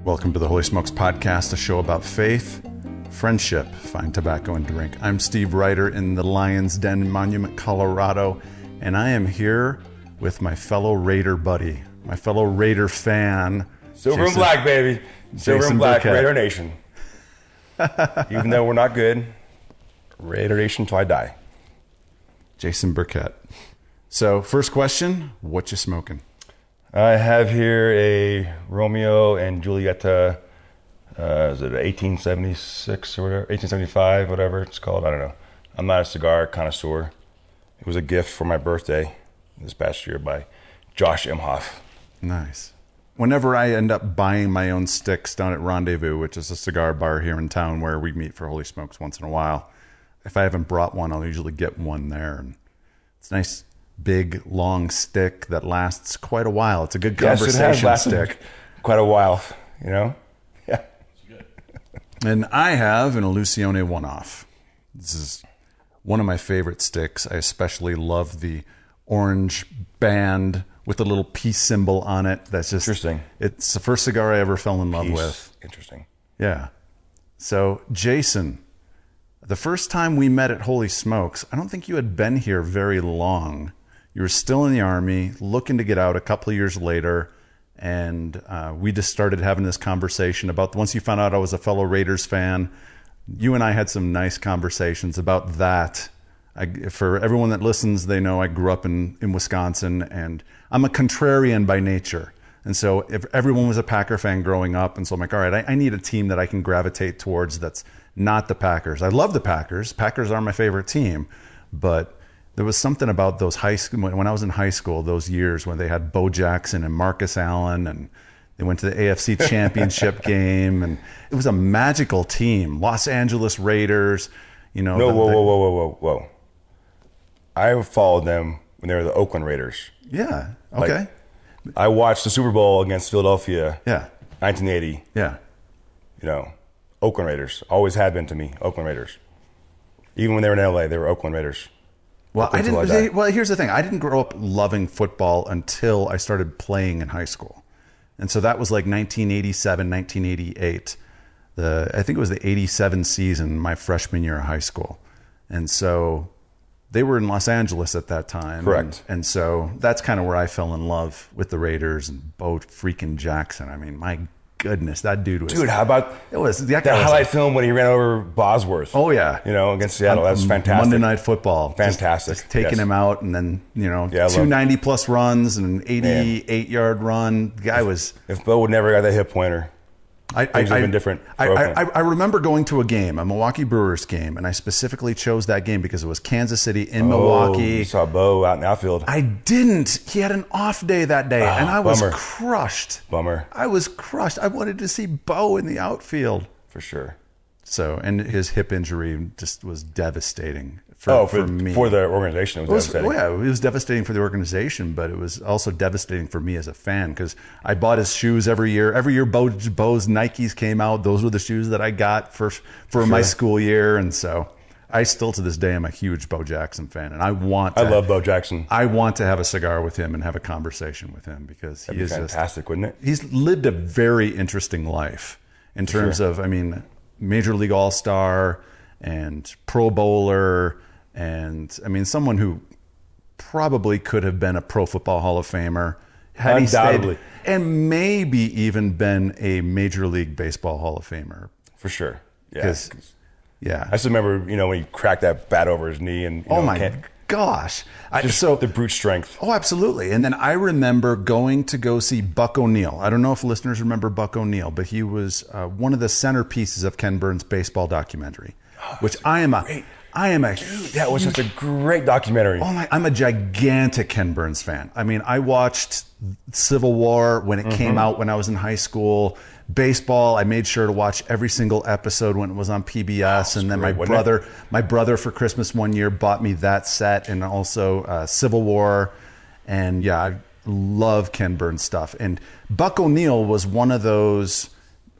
Welcome to the Holy Smokes Podcast, a show about faith, friendship, fine tobacco, and drink. I'm Steve Reiter in the Lion's Den in Monument, Colorado, and I am here with my fellow Raider buddy, my fellow Raider fan. Silver and black, baby. Silver Jason and black, Burkett. Raider Nation. Even though we're not good, Raider Nation till I die. Jason Burkett. So, first question, what you smoking? I have here a Romeo and Julieta, is it 1876 or whatever, 1875, whatever it's called, I don't know. I'm not a cigar connoisseur. It was a gift for my birthday this past year by Josh Imhoff. Nice. Whenever I end up buying my own sticks down at Rendezvous, which is a cigar bar here in town where we meet for Holy Smokes once in a while, if I haven't brought one, I'll usually get one there. And it's a nice, big, long stick that lasts quite a while. It's a good conversation yes, it has lasted stick. Quite a while, you know? Yeah. And I have an Illusione one-off. This is one of my favorite sticks. I especially love the orange band with a little peace symbol on it. That's just interesting. It's the first cigar I ever fell in love with. Interesting. Yeah. So, Jason, the first time we met at Holy Smokes, I don't think you had been here very long. You were still in the Army, looking to get out a couple of years later, and we just started having this conversation about, once you found out I was a fellow Raiders fan, you and I had some nice conversations about that. For everyone that listens, they know I grew up in Wisconsin, and I'm a contrarian by nature. And so if everyone was a Packer fan growing up, and so I'm like, all right, I need a team that I can gravitate towards that's not the Packers. I love the Packers. Packers are my favorite team. But there was something about those high school, when I was in high school, those years when they had Bo Jackson and Marcus Allen, and they went to the AFC Championship game, and it was a magical team. Los Angeles Raiders, you know. No, whoa. I followed them when they were the Oakland Raiders. Yeah, okay. Like, I watched the Super Bowl against Philadelphia, Yeah, 1980. yeah. You know, Oakland Raiders. Always had been to me, Oakland Raiders. Even when they were in LA, they were Oakland Raiders. Well, well, here's the thing. I didn't grow up loving football until I started playing in high school. And so that was like 1987, 1988. I think it was the 87 season, my freshman year of high school. And so they were in Los Angeles at that time. Correct. And so that's kind of where I fell in love with the Raiders and Bo freaking Jackson. I mean, my goodness, that dude was... Dude, how about that highlight film when he ran over Bosworth? Oh, yeah. You know, against Seattle. That's fantastic. Monday Night Football. Fantastic. Just taking him out, and then, you know, Yeah, 290-plus runs and an 88-yard run. The guy was... If Bo would never got that hip pointer, things would have been different. I remember going to a game, a Milwaukee Brewers game, and I specifically chose that game because it was Kansas City in Milwaukee. You saw Bo out in the outfield. I didn't. He had an off day that day, and I was crushed. Bummer. I was crushed. I wanted to see Bo in the outfield. For sure. So, and his hip injury just was devastating for me. For the organization, it was devastating. Yeah, it was devastating for the organization, but it was also devastating for me as a fan because I bought his shoes every year. Every year Bo's Nikes came out. Those were the shoes that I got for my school year. And so I still to this day am a huge Bo Jackson fan. And I love Bo Jackson. I want to have a cigar with him and have a conversation with him because That'd be fantastic, wouldn't it? He's lived a very interesting life in terms of, I mean, Major League All-Star and Pro Bowler, and I mean someone who probably could have been a Pro Football Hall of Famer had he stayed, and maybe even been a Major League Baseball Hall of Famer. For sure. Yeah. I still remember, you know, when he cracked that bat over his knee and gosh. The brute strength. Oh, absolutely. And then I remember going to go see Buck O'Neil. I don't know if listeners remember Buck O'Neil, but he was one of the centerpieces of Ken Burns' baseball documentary, which I am a Dude, that was such a great documentary. I'm a gigantic Ken Burns fan. I mean, I watched Civil War when it came out when I was in high school. Baseball, I made sure to watch every single episode when it was on PBS. And then my brother for Christmas one year bought me that set, and also Civil War. And yeah, I love Ken Burns stuff. And Buck O'Neil was one of those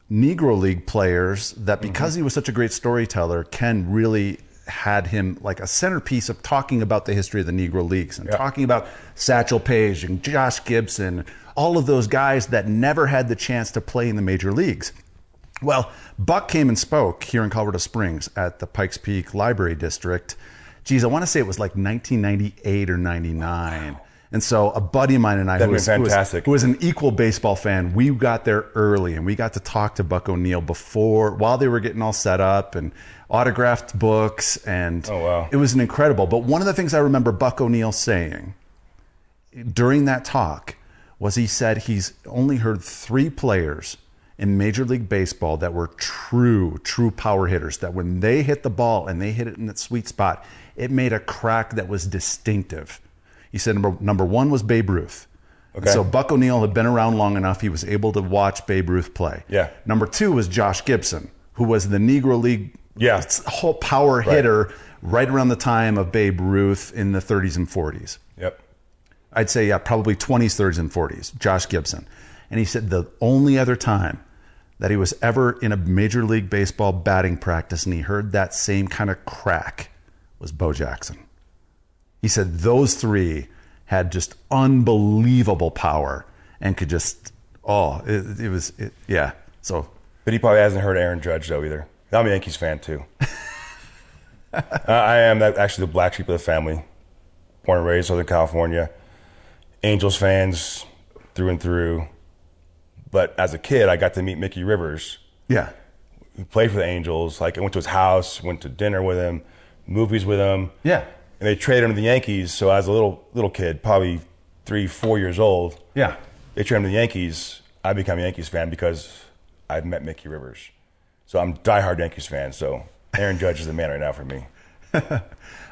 Negro League players that because he was such a great storyteller, Ken really had him like a centerpiece of talking about the history of the Negro Leagues and talking about Satchel Paige and Josh Gibson, all of those guys that never had the chance to play in the major leagues. Well, Buck came and spoke here in Colorado Springs at the Pikes Peak Library District. Geez, I want to say it was like 1998 or 99. Wow. And so a buddy of mine and I, who was an equal baseball fan, we got there early and we got to talk to Buck O'Neil while they were getting all set up and autographed books. And it was an incredible. But one of the things I remember Buck O'Neil saying during that talk was he said he's only heard 3 players in Major League Baseball that were true power hitters, that when they hit the ball and they hit it in that sweet spot, it made a crack that was distinctive. He said number 1 was Babe Ruth. Okay. So Buck O'Neil had been around long enough, he was able to watch Babe Ruth play. Yeah. Number 2 was Josh Gibson, who was the Negro League whole power hitter right around the time of Babe Ruth in the 30s and 40s. Yep. I'd say, probably 20s, 30s, and 40s, Josh Gibson. And he said the only other time that he was ever in a Major League Baseball batting practice and he heard that same kind of crack was Bo Jackson. He said those 3 had just unbelievable power and could just, So, but he probably hasn't heard Aaron Judge though either. I'm a Yankees fan too. I am actually the black sheep of the family. Born and raised Southern California. Angels fans through and through. But as a kid, I got to meet Mickey Rivers. Yeah. He played for the Angels. Like I went to his house, went to dinner with him, movies with him. Yeah. And they traded him to the Yankees. So as a little kid, probably 3-4 years old, they traded him to the Yankees. I became a Yankees fan because I've met Mickey Rivers. So I'm a diehard Yankees fan. So Aaron Judge is the man right now for me.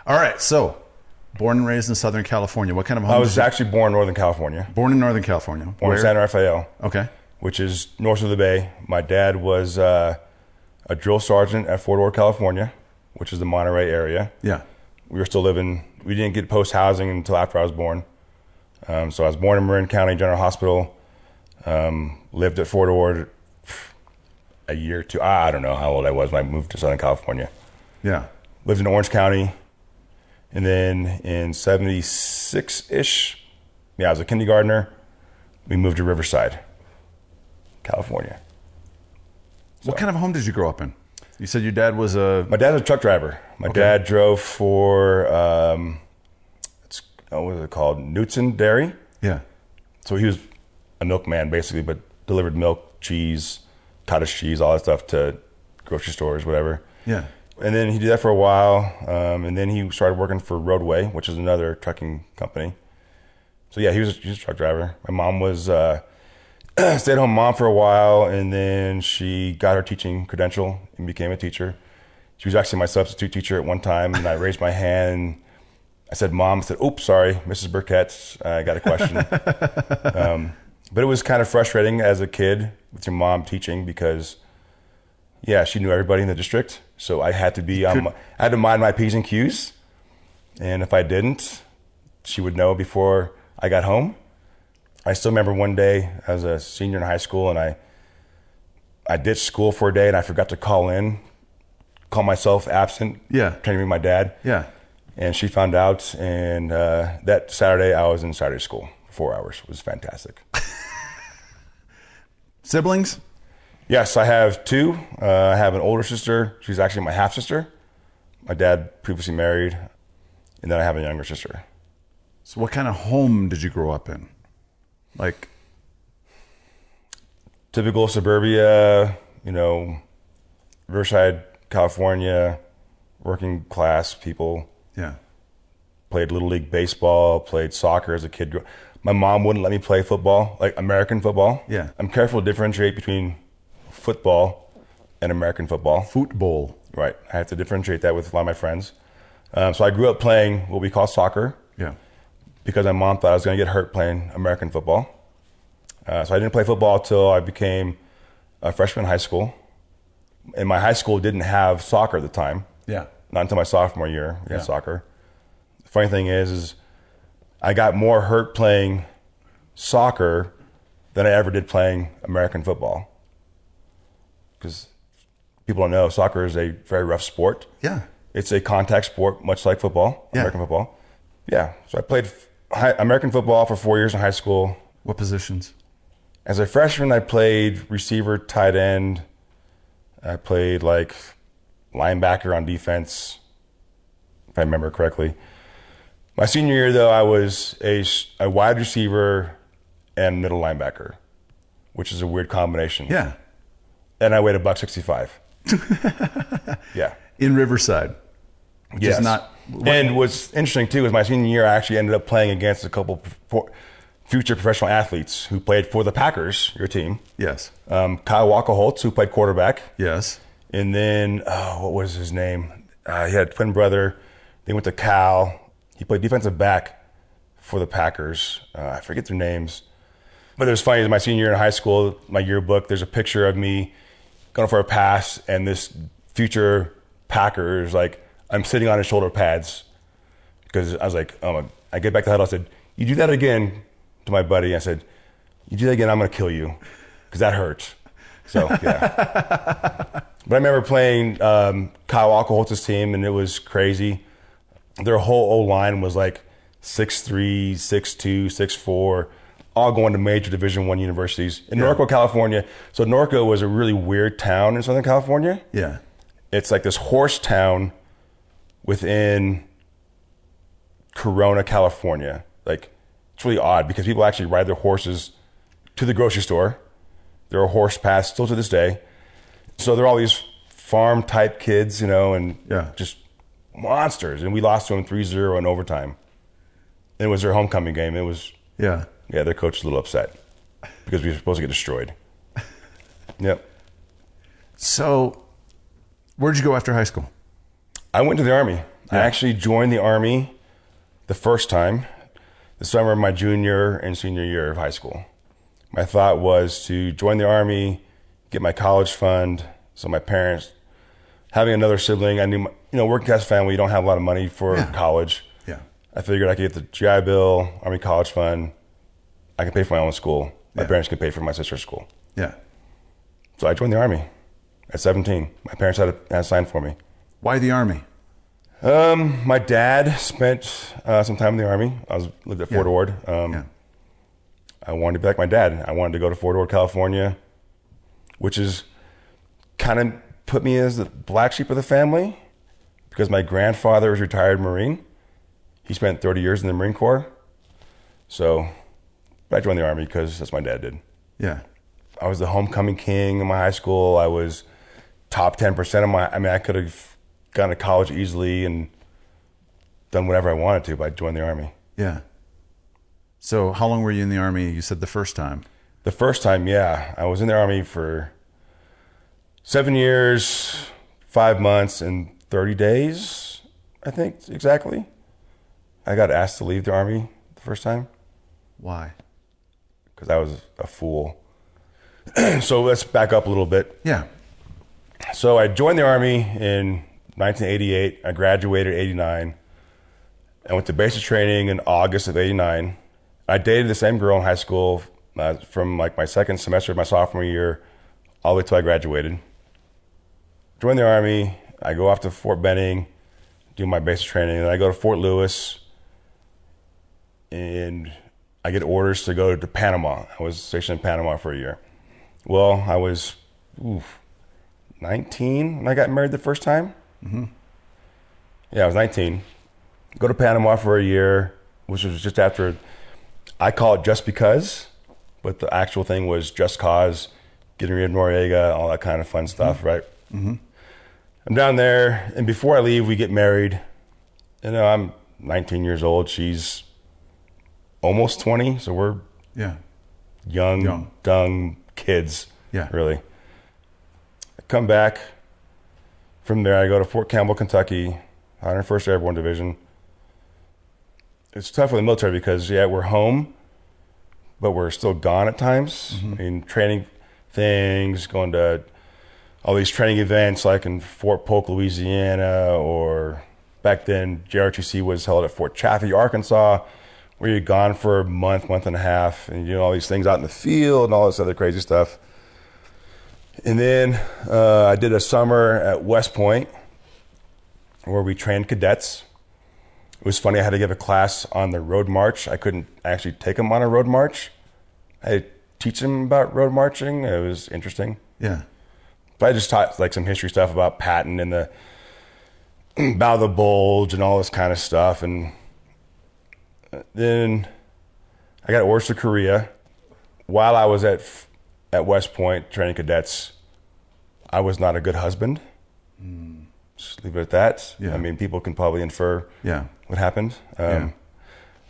All right. So born and raised in Southern California. What kind of home? I was actually born in Northern California. Born in Northern California. Born in San Rafael. Okay. Which is north of the Bay. My dad was a drill sergeant at Fort Ord, California, which is the Monterey area. Yeah. We were still living. We didn't get post housing until after I was born. So I was born in Marin County General Hospital. Lived at Fort Ord a year or 2. I don't know how old I was when I moved to Southern California. Yeah. Lived in Orange County. And then in 76-ish, I was a kindergartner. We moved to Riverside, California. So, what kind of home did you grow up in? You said your dad was My dad was a truck driver. My dad drove for, what was it called? Knutson Dairy. Yeah. So he was a milkman, basically, but delivered milk, cheese, cottage cheese, all that stuff to grocery stores, whatever. Yeah. And then he did that for a while. And then he started working for Roadway, which is another trucking company. So yeah, he was a truck driver. My mom was stay-at-home mom for a while, and then she got her teaching credential and became a teacher. She was actually my substitute teacher at one time, and I raised my hand. I said, "Mom," I said, "Oops, sorry, Mrs. Burkett, I got a question." But it was kind of frustrating as a kid with your mom teaching because, she knew everybody in the district. So I had to I had to mind my P's and Q's. And if I didn't, she would know before I got home. I still remember one day I was a senior in high school and I ditched school for a day and I forgot to call myself absent. Yeah. Trying to meet my dad. Yeah. And she found out, and that Saturday I was in Saturday school for 4 hours. It was fantastic. Siblings? Yes, I have 2. I have an older sister. She's actually my half-sister. My dad previously married. And then I have a younger sister. So what kind of home did you grow up in? Like? Typical suburbia, Riverside, California, working class people. Yeah. Played Little League baseball, played soccer as a kid. My mom wouldn't let me play football, like American football. Yeah. I'm careful to differentiate between football and American football. Football. Right. I have to differentiate that with a lot of my friends. So I grew up playing what we call soccer. Yeah. Because my mom thought I was going to get hurt playing American football. So I didn't play football until I became a freshman in high school. And my high school didn't have soccer at the time. Yeah. Not until my sophomore year, we had soccer. The funny thing is I got more hurt playing soccer than I ever did playing American football. Because people don't know, soccer is a very rough sport. Yeah. It's a contact sport, much like football, Yeah. American football. Yeah. So I played American football for 4 years in high school. What positions? As a freshman, I played receiver, tight end. I played like linebacker on defense, if I remember correctly. My senior year, though, I was a wide receiver and middle linebacker, which is a weird combination. Yeah. And I weighed $165. Yeah. In Riverside. Which Yes. is not. And what's interesting, too, is my senior year, I actually ended up playing against a couple future professional athletes who played for the Packers, your team. Yes. Kyle Walker-Holtz, who played quarterback. Yes. And then, what was his name? He had a twin brother. They went to Cal. He played defensive back for the Packers. I forget their names. But it was funny, my senior year in high school, my yearbook, there's a picture of me going for a pass, and this future Packer is like, I'm sitting on his shoulder pads. Because I was like, I get back to the huddle, I said, you do that again to my buddy. I said, you do that again, I'm going to kill you. Because that hurts. So, yeah. But I remember playing Kyle Walker-Holtz's team, and it was crazy. Their whole O-line was like 6'3", 6'2", 6'4", all going to major Division I universities in Norco, California. So Norco was a really weird town in Southern California. Yeah. It's like this horse town within Corona, California. Like, it's really odd because people actually ride their horses to the grocery store. There are horse paths still to this day. So there are all these farm-type kids, and just monsters. And we lost to them 3-0 in overtime. It was their homecoming game. It was... Yeah, their coach was a little upset because we were supposed to get destroyed. Yep. So, where'd you go after high school? I went to the Army. I actually joined the Army the first time, the summer of my junior and senior year of high school. My thought was to join the Army, get my college fund. So my parents, having another sibling, I knew, working class family, you don't have a lot of money for college. Yeah. I figured I could get the GI Bill, Army college fund. I could pay for my own school. My parents could pay for my sister's school. Yeah. So I joined the Army at 17. My parents had a sign for me. Why the Army? My dad spent some time in the Army. Lived at Fort Ord. I wanted to be like my dad. I wanted to go to Fort Ord, California, which is kind of put me as the black sheep of the family because my grandfather was a retired Marine. He spent 30 years in the Marine Corps. So I joined the Army because that's what my dad did. Yeah. I was the homecoming king in my high school. I was top 10% of I could have gone to college easily and done whatever I wanted to, but I joined the Army. Yeah. So how long were you in the Army? You said the first time. The first time, yeah. I was in the Army for 7 years, 5 months, and 30 days, I think, exactly. I got asked to leave the Army the first time. Why? Because I was a fool. So let's back up a little bit. Yeah. So I joined the Army in 1988. I graduated in 89. I went to basic training in August of 89. I dated the same girl in high school from like my second semester of my sophomore year all the way till I graduated. Joined the Army. I go off to Fort Benning, do my basic training. Then I go to Fort Lewis, and I get orders to go to Panama. I was stationed in Panama for a year. Well, I was 19 when I got married the first time. Mm-hmm. Yeah, I was 19. Go to Panama for a year, which was just after, I call it Just Because, but the actual thing was Just Cause, getting rid of Noriega, all that kind of fun stuff, right? Mm-hmm. I'm down there, and before I leave, we get married. I'm 19 years old. She's almost 20, so we're young, dumb kids, really. I come back from there. I go to Fort Campbell, Kentucky, 101st Airborne Division. It's tough with the military because, we're home, but we're still gone at times. Mm-hmm. I mean, training things, going to all these training events like in Fort Polk, Louisiana, or back then JRTC was held at Fort Chaffee, Arkansas, where you're gone for a month and a half, and all these things out in the field and all this other crazy stuff. And then I did a summer at West Point, where we trained cadets. It was funny. I had to give a class on the road march. I couldn't actually take them on a road march. I had to teach them about road marching. It was interesting. Yeah. But I just taught like some history stuff about Patton and the Battle of the Bulge and all this kind of stuff. And then I got orders to Korea. While I was at West Point training cadets, I was not a good husband. Just leave it at that. Yeah. I mean, people can probably infer what happened. Yeah.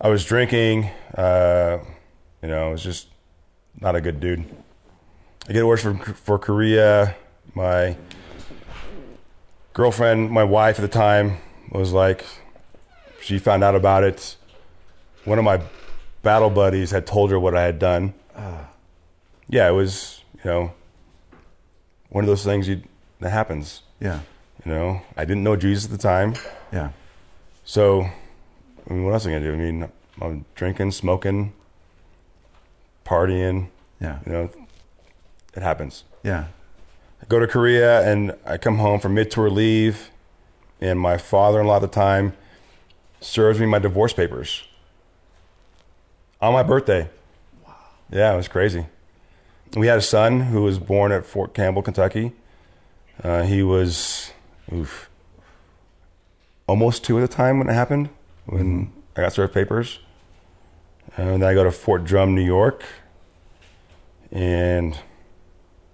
I was drinking. I was just not a good dude. I get orders for Korea. My girlfriend, my wife at the time, was like, she found out about it. One of my battle buddies had told her what I had done. Yeah, it was, one of those things that happens. Yeah. I didn't know Jesus at the time. Yeah. So, I mean, what else am I going to do? I mean, I'm drinking, smoking, partying. Yeah. It happens. Yeah. I go to Korea and I come home for mid-tour leave, and my father-in-law at the time serves me my divorce papers on my birthday. Wow. Yeah, it was crazy. We had a son who was born at Fort Campbell, Kentucky. He was almost 2 at the time when it happened, when I got served papers. And then I go to Fort Drum, New York. And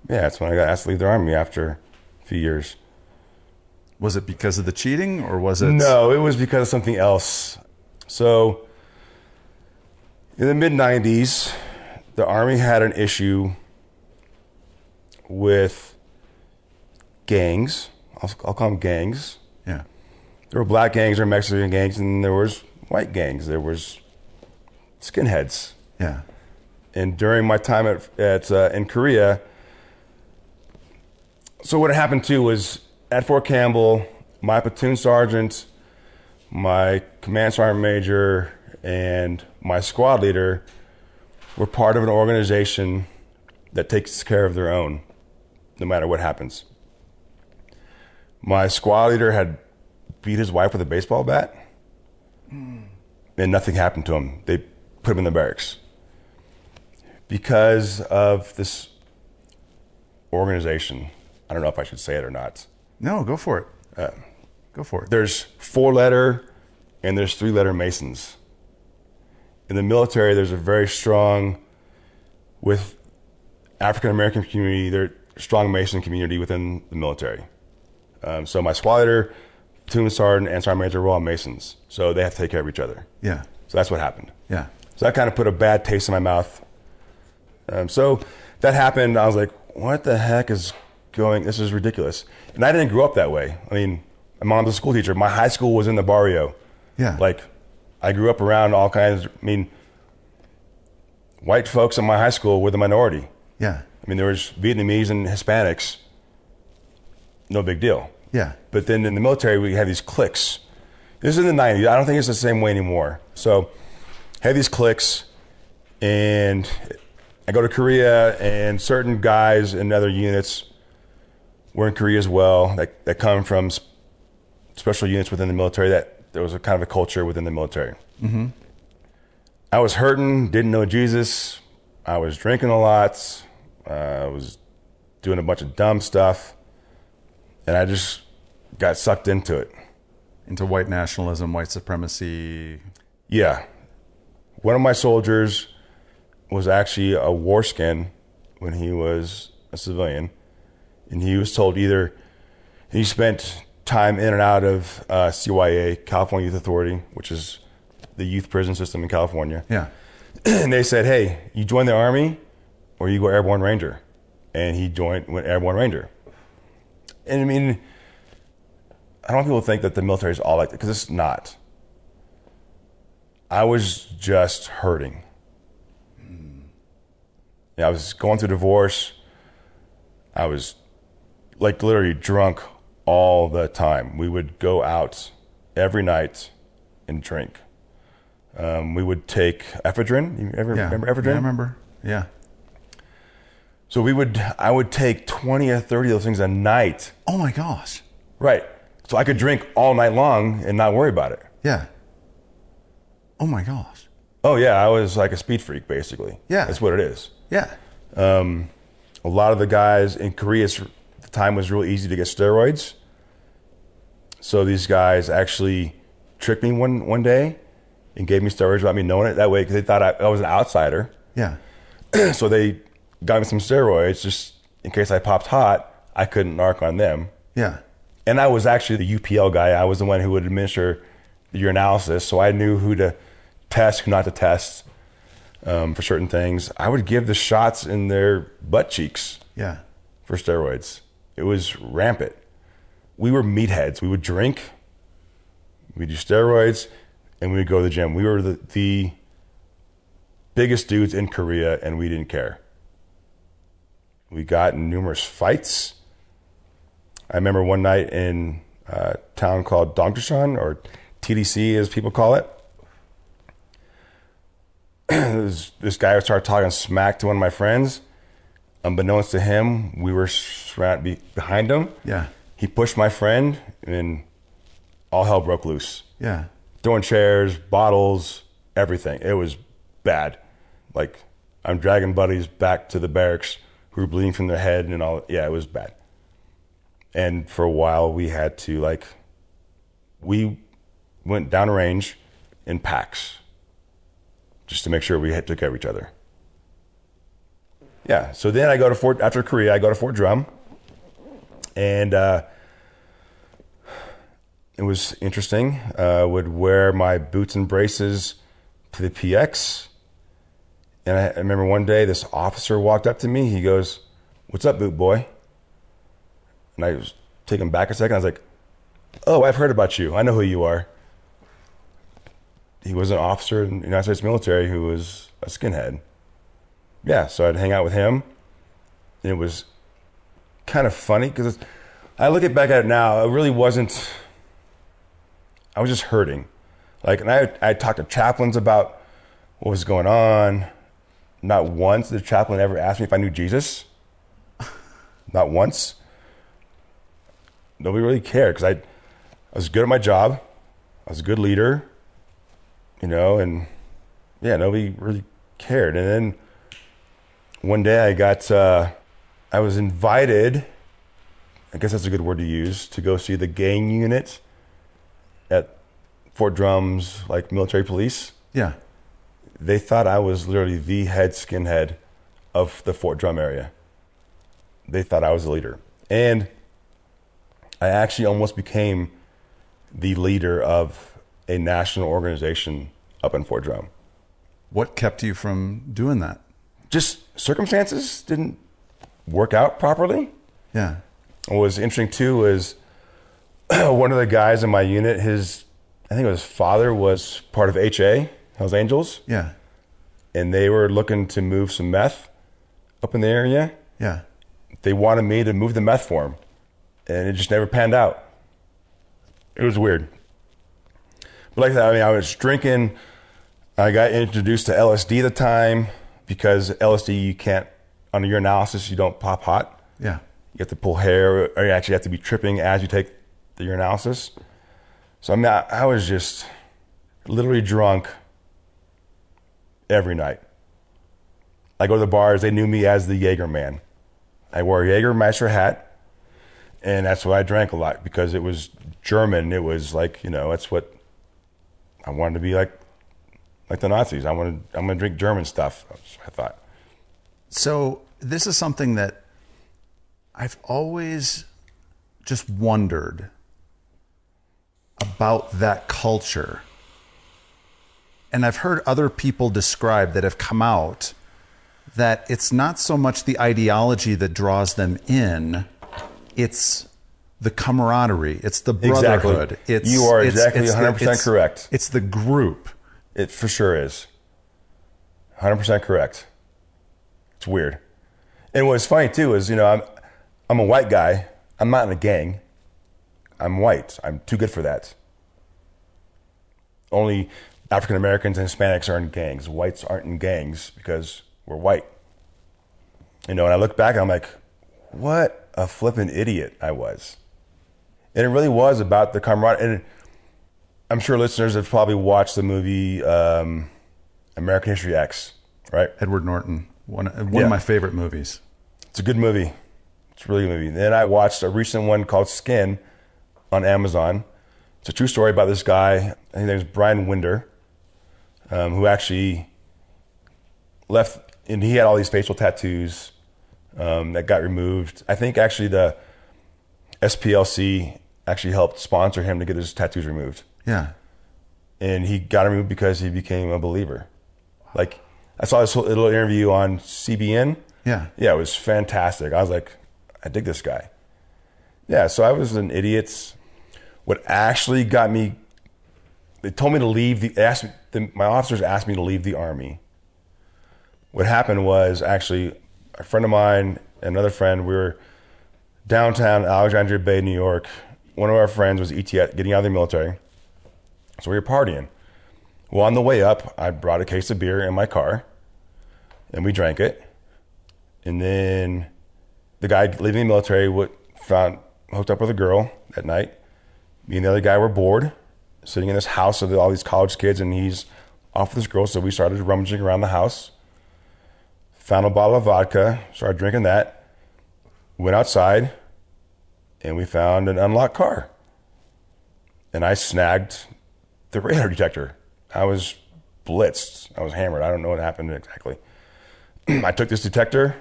yeah, that's when I got asked to leave the Army after a few years. Was it because of the cheating, or was it? No, it was because of something else. So in the mid-90s, the Army had an issue with gangs. I'll call them gangs. Yeah. There were black gangs, there were Mexican gangs, and there was white gangs. There was skinheads. Yeah. And during my time in Korea, so what happened too was at Fort Campbell, my platoon sergeant, my command sergeant major, and my squad leader were part of an organization that takes care of their own, no matter what happens. My squad leader had beat his wife with a baseball bat, and nothing happened to him. They put him in the barracks. Because of this organization, I don't know if I should say it or not. No, go for it. Go for it. There's 4-letter and there's 3-letter Masons. In the military, there's a very strong, with African-American community, there's a strong Mason community within the military. So my squad leader, platoon sergeant, and sergeant major were all Masons. So they have to take care of each other. Yeah. So that's what happened. Yeah. So that kind of put a bad taste in my mouth. So that happened. I was like, what the heck is this is ridiculous. And I didn't grow up that way. I mean, my mom's a school teacher. My high school was in the barrio. Yeah. Like, I grew up around all kinds. I mean, white folks in my high school were the minority. Yeah. I mean, there was Vietnamese and Hispanics. No big deal. Yeah. But then in the military, we had these cliques. This is in the 90s. I don't think it's the same way anymore. So I had these cliques, and I go to Korea, and certain guys in other units were in Korea as well that come from special units within the military, that there was a kind of a culture within the military. Mm-hmm. I was hurting, didn't know Jesus. I was drinking a lot. I was doing a bunch of dumb stuff. And I just got sucked into it. Into white nationalism, white supremacy. Yeah. One of my soldiers was actually a war skin when he was a civilian. And he was told either he spent time in and out of CYA, California Youth Authority, which is the youth prison system in California. Yeah. And they said, hey, you join the Army or you go Airborne Ranger. And he went Airborne Ranger. And I mean, I don't want people to think that the military is all like that, because it's not. I was just hurting. Yeah, I was going through divorce. I was like literally drunk all the time. We would go out every night and drink. We would take ephedrine. You ever remember ephedrine? Yeah, I remember. Yeah. So I would take 20 or 30 of those things a night. Oh my gosh. Right. So I could drink all night long and not worry about it. Yeah. Oh my gosh. Oh yeah, I was like a speed freak basically. Yeah. That's what it is. Yeah. A lot of the guys in Korea, the time was real easy to get steroids. So these guys actually tricked me one day and gave me steroids without me knowing it that way because they thought I was an outsider. Yeah. So they got me some steroids just in case I popped hot, I couldn't narc on them. Yeah. And I was actually the UPL guy. I was the one who would administer the urinalysis, so I knew who to test, who not to test for certain things. I would give the shots in their butt cheeks for steroids. It was rampant. We were meatheads. We would drink, we'd do steroids, and we would go to the gym. We were the biggest dudes in Korea, and we didn't care. We got in numerous fights. I remember one night in a town called Dongdaesan, or TDC as people call it. This guy started talking smack to one of my friends. Unbeknownst to him, we were surrounded behind him. Yeah. He pushed my friend, and all hell broke loose. Yeah. Throwing chairs, bottles, everything. It was bad. Like, I'm dragging buddies back to the barracks who were bleeding from their head and all. Yeah, it was bad. And for a while, we had to, we went downrange in packs just to make sure we took care of each other. Yeah, so then after Korea, I go to Fort Drum. And it was interesting. Would wear my boots and braces to the PX. And I remember one day this officer walked up to me. He goes, "What's up, boot boy?" And I was taken back a second. I was like, "Oh, I've heard about you. I know who you are." He was an officer in the United States military who was a skinhead. Yeah, so I'd hang out with him. And it was kind of funny because I look back at it now, it really wasn't, I was just hurting. And I talked to chaplains about what was going on. Not once did the chaplain ever ask me if I knew Jesus. Not once. Nobody really cared because I was good at my job. I was a good leader, and yeah, nobody really cared. And then one day I was invited, I guess that's a good word to use, to go see the gang unit at Fort Drum's military police. Yeah. They thought I was literally the head skinhead of the Fort Drum area. They thought I was the leader. And I actually almost became the leader of a national organization up in Fort Drum. What kept you from doing that? Just circumstances didn't work out properly. Yeah. What was interesting too was one of the guys in my unit, I think his father was part of HA, Hells Angels. Yeah. And they were looking to move some meth up in the area. Yeah. They wanted me to move the meth for them. And it just never panned out. It was weird. But I was drinking. I got introduced to LSD at the time because LSD, you can't, under your analysis, you don't pop hot. Yeah. You have to pull hair, or you actually have to be tripping as you take the urinalysis. So I was just literally drunk every night. I go to the bars, they knew me as the Jaeger man. I wore a Jägermeister hat, and that's what I drank a lot because it was German. It was that's what I wanted to be like the Nazis. I'm gonna drink German stuff, I thought. So this is something that I've always just wondered about, that culture. And I've heard other people describe that have come out that it's not so much the ideology that draws them in, it's the camaraderie, it's the brotherhood. Exactly. You are exactly 100% correct. It's the group. It for sure is. 100% correct. It's weird. And what's funny too is, I'm a white guy. I'm not in a gang. I'm white. I'm too good for that. Only African Americans and Hispanics are in gangs. Whites aren't in gangs because we're white. And I look back and I'm like, what a flippin' idiot I was. And it really was about the camaraderie. And I'm sure listeners have probably watched the movie American History X, right? Edward Norton, one of my favorite movies. It's a good movie. It's a really good movie. Then I watched a recent one called Skin on Amazon. It's a true story about this guy. I think his name is Brian Winder, who actually left, and he had all these facial tattoos that got removed. I think actually the SPLC actually helped sponsor him to get his tattoos removed. Yeah. And he got removed because he became a believer. Like, I saw this little interview on CBN. Yeah. Yeah, it was fantastic. I was like, I dig this guy. Yeah, so I was an idiot. What actually got me, they told me to leave my officers asked me to leave the Army. What happened was actually a friend of mine and another friend, we were downtown Alexandria Bay, New York. One of our friends was ETS, getting out of the military. So we were partying. Well, on the way up, I brought a case of beer in my car, and we drank it. And then the guy leaving the military hooked up with a girl that night. Me and the other guy were bored, sitting in this house of all these college kids, and he's off with this girl. So we started rummaging around the house, found a bottle of vodka, started drinking that, went outside, and we found an unlocked car. And I snagged the radar detector. I was blitzed. I was hammered. I don't know what happened exactly. I took this detector,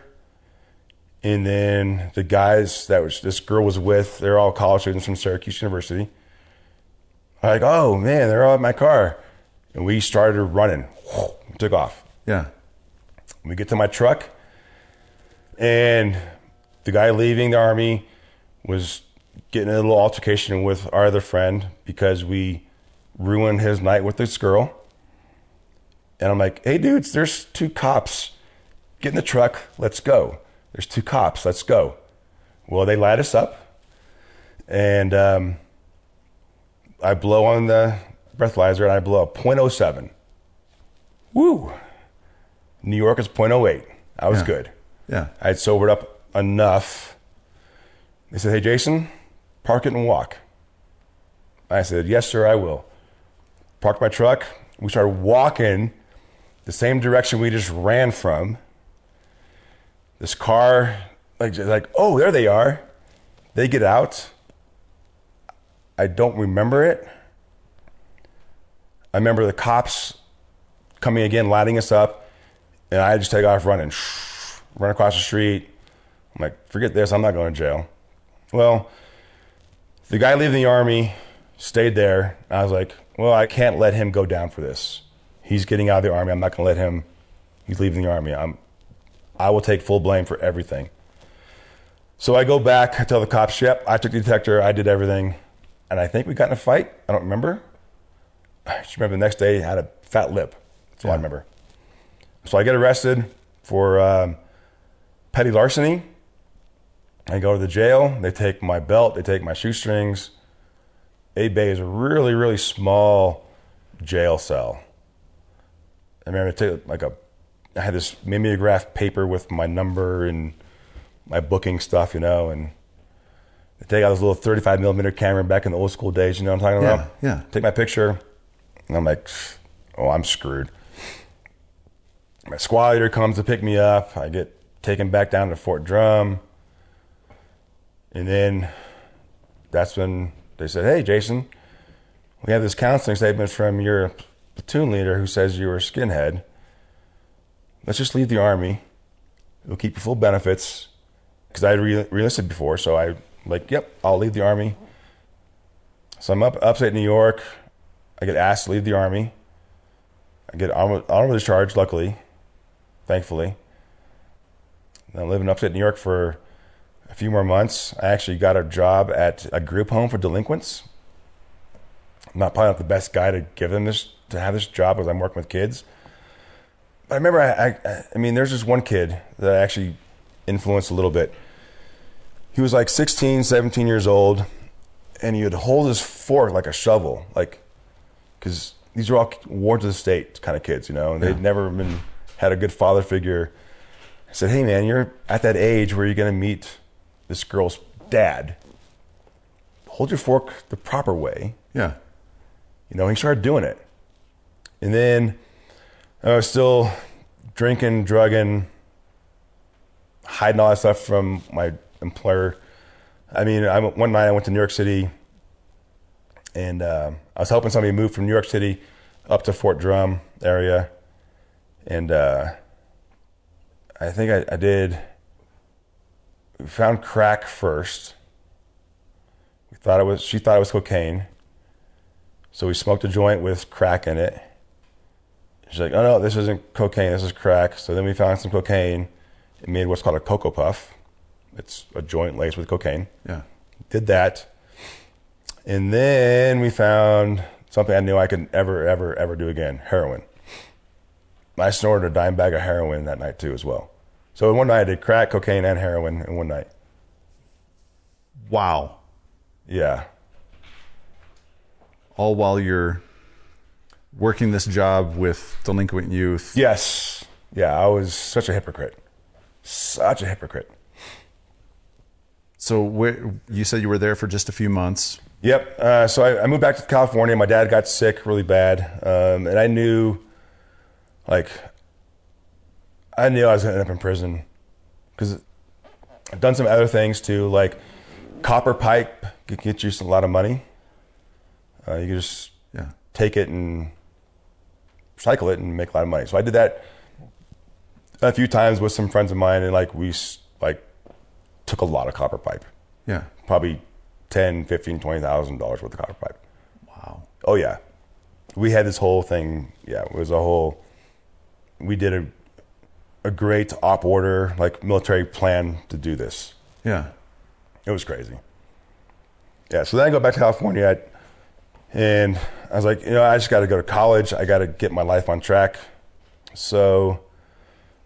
and then the guys this girl was with, they're all college students from Syracuse University. I'm like, oh man, they're all in my car. And we started running. We took off. Yeah. We get to my truck, and the guy leaving the Army was getting in a little altercation with our other friend because we ruined his night with this girl. And I'm like, hey dudes, there's 2 cops. Get in the truck, let's go. There's 2 cops, let's go. Well, they light us up, and I blow on the breathalyzer, and I blow a .07. Woo! New York is .08. I was good. Yeah. I had sobered up enough. They said, hey, Jason, park it and walk. I said, yes, sir, I will. Parked my truck. We started walking the same direction we just ran from. This car, like, oh, there they are. They get out. I don't remember it. I remember the cops coming again, lighting us up, and I just take off running, run across the street. I'm like, forget this, I'm not going to jail. Well, the guy leaving the Army stayed there. I was like, well, I can't let him go down for this. He's getting out of the Army. I'm not going to let him. He's leaving the Army. I will take full blame for everything. So I go back. I tell the cops, yep, I took the detector. I did everything. And I think we got in a fight. I don't remember. I just remember the next day I had a fat lip. That's all I remember. So I get arrested for petty larceny. I go to the jail. They take my belt. They take my shoestrings. A-Bay is a really, really small jail cell. I remember I had this mimeograph paper with my number and my booking stuff, and they take out this little 35 millimeter camera back in the old school days, you know what I'm talking about? Yeah. Take my picture, and I'm like, oh, I'm screwed. My squad leader comes to pick me up. I get taken back down to Fort Drum. And then that's when they said, hey, Jason, we have this counseling statement from your platoon leader who says you were a skinhead. Let's just leave the Army. We'll keep your full benefits. Because I had re-enlisted before, so I like, yep, I'll leave the Army. So I'm upstate New York. I get asked to leave the Army. I get honorable discharge, luckily, thankfully. And I'm living upstate New York for a few more months. I actually got a job at a group home for delinquents. I'm probably not the best guy to have this job because I'm working with kids. But I remember, I mean, there's this one kid that I actually influenced a little bit. He was like 16, 17 years old, and he would hold his fork like a shovel, because these are all wards of the state kind of kids, and they'd never had a good father figure. I said, hey man, you're at that age where you're going to meet this girl's dad. hold your fork the proper way. Yeah. You know, he started doing it. And then I was still drinking, drugging, hiding all that stuff from my employer. I mean, one night I went to New York City, and I was helping somebody move from New York City up to Fort Drum area. And I think I did, we found crack first. She thought it was cocaine. So we smoked a joint with crack in it. She's like, oh no, this isn't cocaine, this is crack. So then we found some cocaine and made what's called a Cocoa Puff. It's a joint laced with cocaine. Yeah. Did that. And then we found something I knew I could ever do again, heroin. I snorted a dime bag of heroin that night too as well. So in one night I did crack, cocaine, and heroin in one night. Wow. Yeah. All while you're working this job with delinquent youth. Yes. Yeah, I was such a hypocrite. Such a hypocrite. So you said you were there for just a few months. Yep. So I moved back to California. My dad got sick really bad. And I knew I was going to end up in prison. Because I've done some other things too, like copper pipe could get you a lot of money. You could just take it and recycle it and make a lot of money. So I did that a few times with some friends of mine, and we took a lot of copper pipe. Yeah. Probably $10,000, $15,000, $20,000 worth of copper pipe. Wow. Oh yeah. We had this whole thing. Yeah, it was we did a great op order, military plan to do this. Yeah. It was crazy. Yeah, so then I go back to California, and I was like, I just got to go to college. I got to get my life on track. So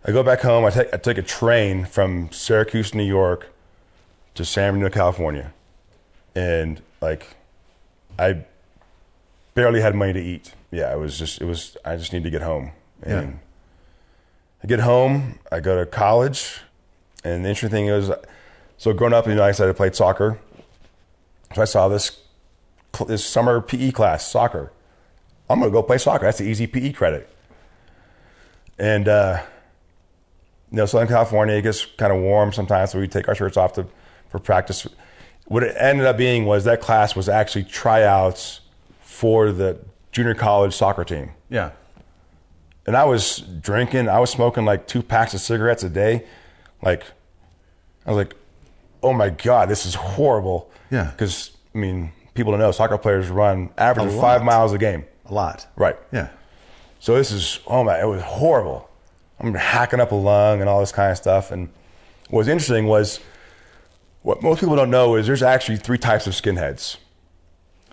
I go back home. I take a train from Syracuse, New York, to San Bernardino, California, and I barely had money to eat. Yeah, I just need to get home. And I get home. I go to college, and the interesting thing is, so growing up in the United States, I played soccer. So I saw this summer PE class, soccer. I'm going to go play soccer. That's the easy PE credit. And, so in California, it gets kind of warm sometimes, so we take our shirts off for practice. What it ended up being was that class was actually tryouts for the junior college soccer team. Yeah. And I was drinking. I was smoking 2 packs of cigarettes a day. I was like, oh my God, this is horrible. Yeah. Because, people don't know, soccer players run average of 5 miles a game. A lot. Right. Yeah. So this is, it was horrible. I'm hacking up a lung and all this kind of stuff. And what was interesting was, what most people don't know is there's actually 3 types of skinheads.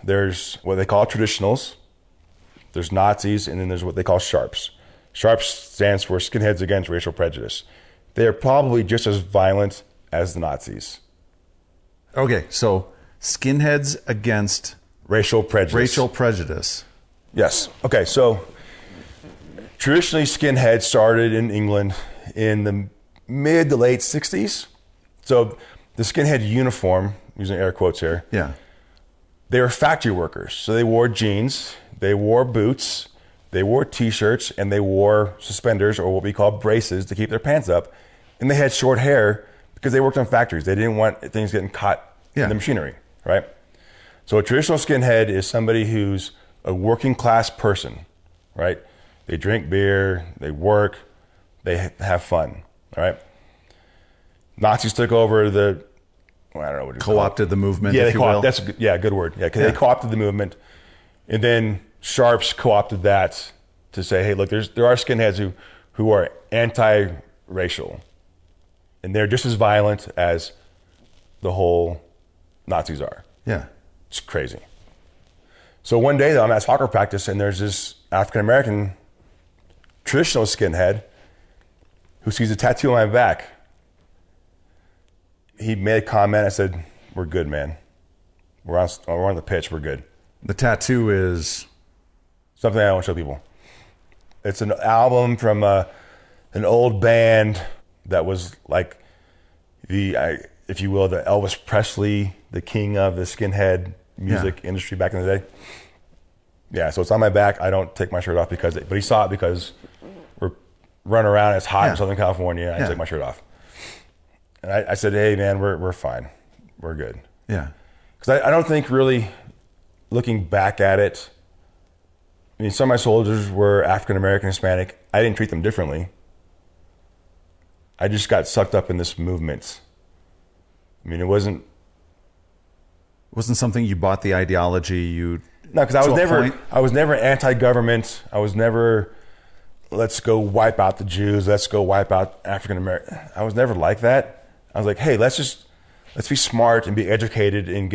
There's what they call traditionals, there's Nazis, and then there's what they call sharps. Sharps stands for Skinheads Against Racial Prejudice. They are probably just as violent as the Nazis. Okay, so skinheads against racial prejudice. Racial prejudice. Yes. Okay, so traditionally skinheads started in England in the mid to late 60s. So the skinhead uniform, using air quotes here, they were factory workers. So they wore jeans, they wore boots, they wore t-shirts, and they wore suspenders, or what we call braces, to keep their pants up. And they had short hair because they worked on factories. They didn't want things getting caught in the machinery, right? So a traditional skinhead is somebody who's a working class person, right? They drink beer, they work, they have fun, all right? Nazis took over I don't know what you co-opted the movement, yeah, if you will. That's a good word. Yeah, because they co-opted the movement. And then sharps co-opted that to say, hey, look, there are skinheads who are anti-racial. And they're just as violent as the whole Nazis are. Yeah. It's crazy. So one day, though, I'm at soccer practice, and there's this African-American traditional skinhead who sees a tattoo on my back. He made a comment. I said, we're good, man. We're on the pitch. We're good. The tattoo is? Something I don't show people. It's an album from an old band that was it if you will, the Elvis Presley, the king of the skinhead music industry back in the day. Yeah, so it's on my back. I don't take my shirt off but he saw it because we're running around. It's hot in Southern California. I take my shirt off. And I said, hey, man, we're fine. We're good. Yeah. Because I don't think really, looking back at it, I mean, some of my soldiers were African-American, Hispanic. I didn't treat them differently. I just got sucked up in this movement. I mean, it wasn't something you bought the ideology. No, because I was never anti-government. I was never, let's go wipe out the Jews. Let's go wipe out African-American. I was never like that. I was like, hey, let's be smart and be educated and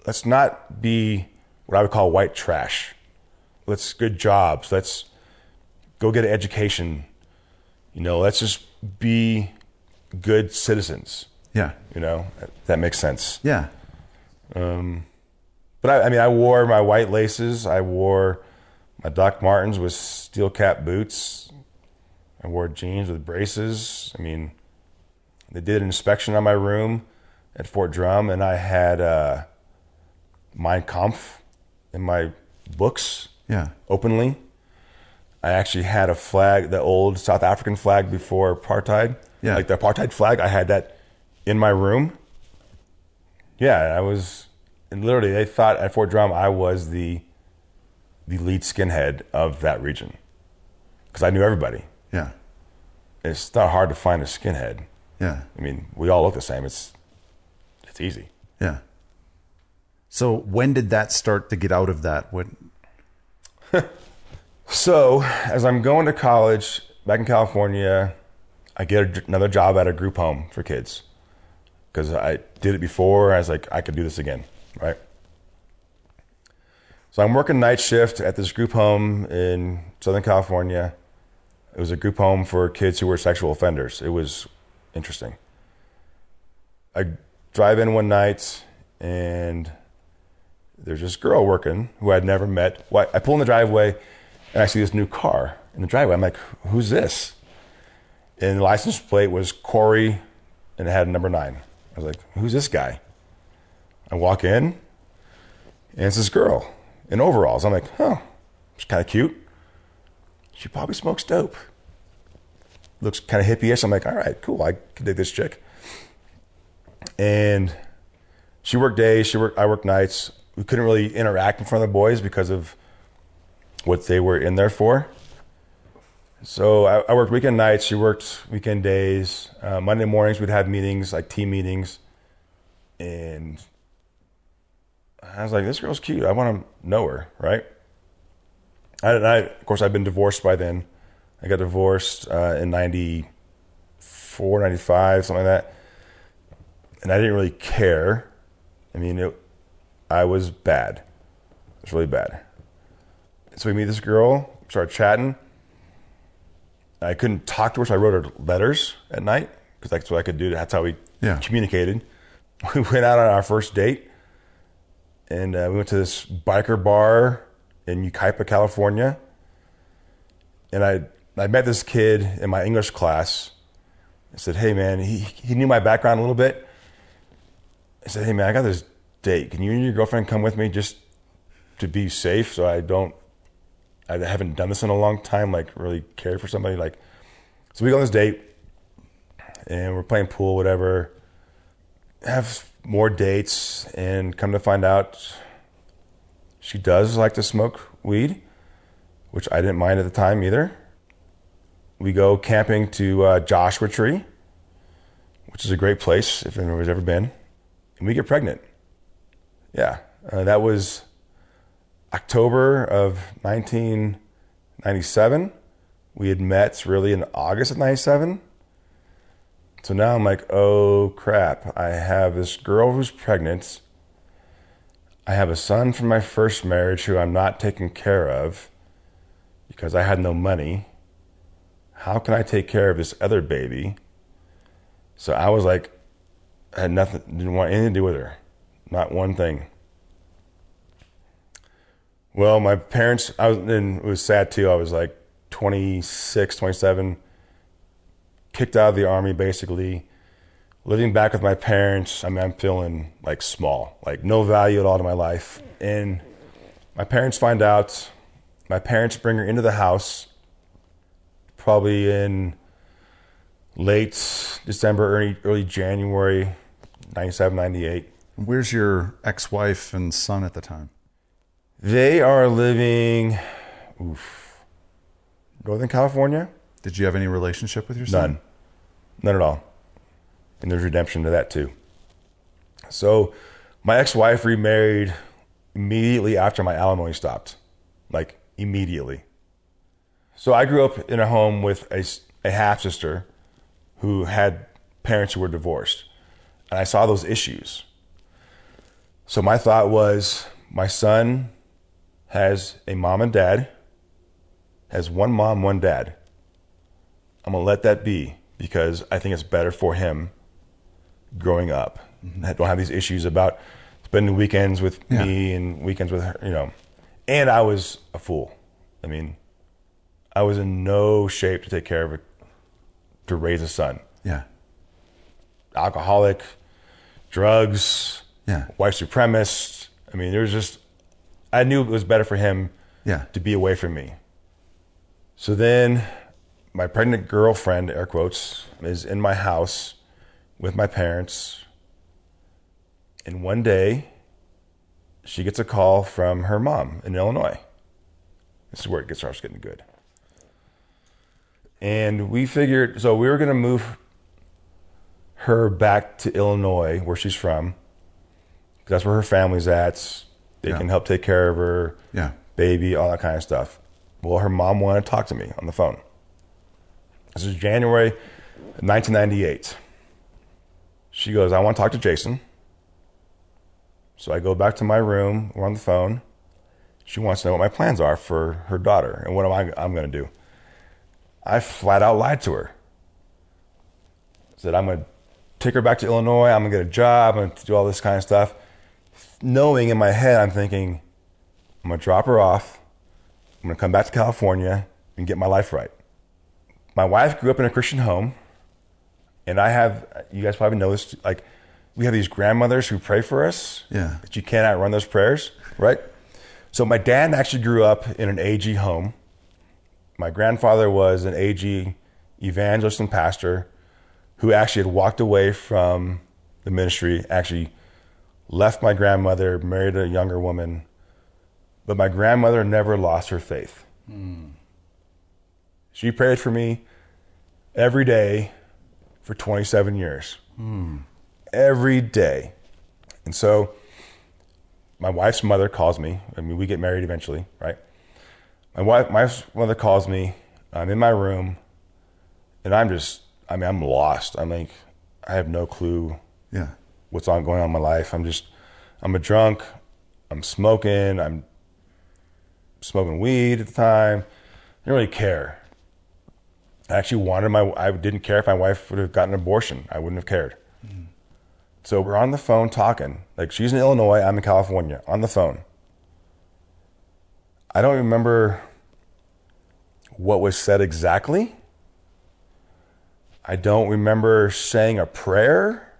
let's not be what I would call white trash. Let's good jobs. Let's go get an education. Let's just be good citizens. Yeah. That makes sense. Yeah. But I wore my white laces. I wore my Doc Martens with steel cap boots. I wore jeans with braces. I mean, they did an inspection on my room at Fort Drum, and I had Mein Kampf in my books openly. I actually had a flag, the old South African flag before apartheid. Yeah. Like the apartheid flag, I had that in my room. Yeah, and literally they thought at Fort Drum I was the lead skinhead of that region. Because I knew everybody. Yeah. It's not hard to find a skinhead. Yeah. I mean, we all look the same. It's easy. Yeah. So when did that start to get out of that? So as I'm going to college back in California, I get another job at a group home for kids. Because I did it before. I was like, I could do this again, right? So I'm working night shift at this group home in Southern California. It was a group home for kids who were sexual offenders. It was interesting. I drive in one night, and there's this girl working who I'd never met. Well, I pull in the driveway, and I see this new car in the driveway. I'm like, who's this? And the license plate was Corey, and it had a number 9. I was like, who's this guy? I walk in, and it's this girl in overalls. I'm like, oh, she's kind of cute. She probably smokes dope. Looks kind of hippie-ish. I'm like, all right, cool. I can dig this chick. And she worked days. I worked nights. We couldn't really interact in front of the boys because of what they were in there for. So I worked weekend nights. She worked weekend days. Monday mornings we'd have meetings, like team meetings. And I was like, this girl's cute. I want to know her, right? Of course, I'd been divorced by then. I got divorced in 94, 95, something like that. And I didn't really care. I mean, I was bad. It was really bad. So we meet this girl, started chatting. I couldn't talk to her, so I wrote her letters at night because that's what I could do. That's how we communicated. We went out on our first date, and we went to this biker bar in Yucaipa, California. And I met this kid in my English class. I said, hey, man, he knew my background a little bit. I said, hey, man, I got this date. Can you and your girlfriend come with me just to be safe so I haven't done this in a long time, like really cared for somebody. So we go on this date, and we're playing pool, whatever. Have more dates, and come to find out she does like to smoke weed, which I didn't mind at the time either. We go camping to Joshua Tree, which is a great place if anybody's ever been, and we get pregnant. Yeah, that was October of 1997. We had met really in August of 97. So now I'm like, oh crap. I have this girl who's pregnant. I have a son from my first marriage who I'm not taking care of because I had no money. How can I take care of this other baby? So I was like, I had nothing, didn't want anything to do with her. Not one thing. Well, my parents, and it was sad too. I was like 26, 27, kicked out of the Army basically, living back with my parents, I mean, I'm feeling like small, like no value at all to my life. And my parents find out, my parents bring her into the house probably in late December, early January, 97, 98. Where's your ex-wife and son at the time? They are living, Northern California. Did you have any relationship with your son? None at all. And there's redemption to that too. So my ex-wife remarried immediately after my alimony stopped, like immediately. So I grew up in a home with a half-sister who had parents who were divorced. And I saw those issues. So my thought was, my son has a mom and dad, has one mom, one dad. I'm going to let that be because I think it's better for him growing up. I don't have these issues about spending weekends with me and weekends with her, you know. And I was a fool. I mean, I was in no shape to take care of it, to raise a son. Yeah. Alcoholic, drugs, Yeah. white supremacist. I mean, there was just, I knew it was better for him to be away from me. So then my pregnant girlfriend, air quotes, is in my house with my parents. And one day she gets a call from her mom in Illinois. This is where it starts getting good. And we figured, so we were going to move her back to Illinois, where she's from. That's where her family's at. They can help take care of her baby, all that kind of stuff. Well, her mom wanted to talk to me on the phone. This is January 1998. She goes, I want to talk to Jason. So I go back to my room. We're on the phone. She wants to know what my plans are for her daughter and what I'm going to do. I flat out lied to her. I said, I'm going to take her back to Illinois. I'm going to get a job. I'm going to do all this kind of stuff. Knowing in my head, I'm thinking, I'm going to drop her off. I'm going to come back to California and get my life right. My wife grew up in a Christian home. And I have, you guys probably know this, like, we have these grandmothers who pray for us. Yeah. That you can't outrun those prayers, right? So my dad actually grew up in an AG home. My grandfather was an AG evangelist and pastor who actually had walked away from the ministry, actually left my grandmother, married a younger woman. But my grandmother never lost her faith. She prayed for me every day for 27 years. Every day. And so my wife's mother calls me. I mean, we get married eventually, right? My wife's mother calls me. I'm in my room, and I'm lost. I'm like, I have no clue what's going on in my life. I'm a drunk. I'm smoking weed at the time. I didn't really care. I actually I didn't care if my wife would have gotten an abortion. I wouldn't have cared. So we're on the phone talking. Like, she's in Illinois, I'm in California, on the phone. I don't remember what was said exactly. I don't remember saying a prayer,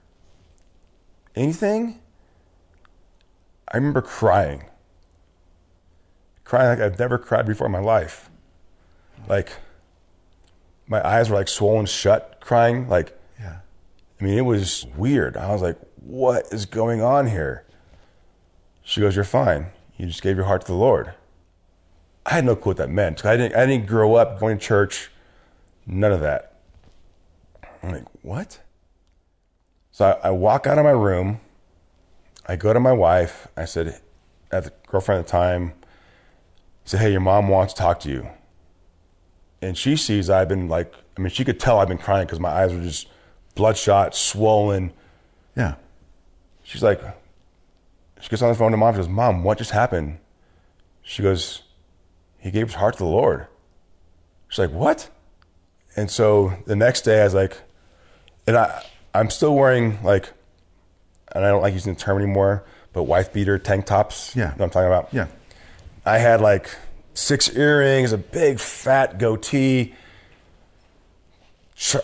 anything. I remember crying like I've never cried before in my life. Like, my eyes were like swollen shut, crying. Like, I mean, it was weird. I was like, what is going on here? She goes, you're fine. You just gave your heart to the Lord. I had no clue what that meant. I didn't grow up going to church. None of that. I'm like, what? So I walk out of my room. I go to my wife. I said, at the girlfriend at the time, I said, hey, your mom wants to talk to you. And she sees I've been like, I mean, she could tell I've been crying because my eyes were just bloodshot, swollen. Yeah. She's like, she gets on the phone to mom. She goes, Mom, what just happened? She goes, he gave his heart to the Lord. She's like, what? And so the next day I was like, and I'm still wearing like, and I don't like using the term anymore, but wife beater tank tops. Yeah. You know what I'm talking about? Yeah. I had like 6 earrings, a big fat goatee,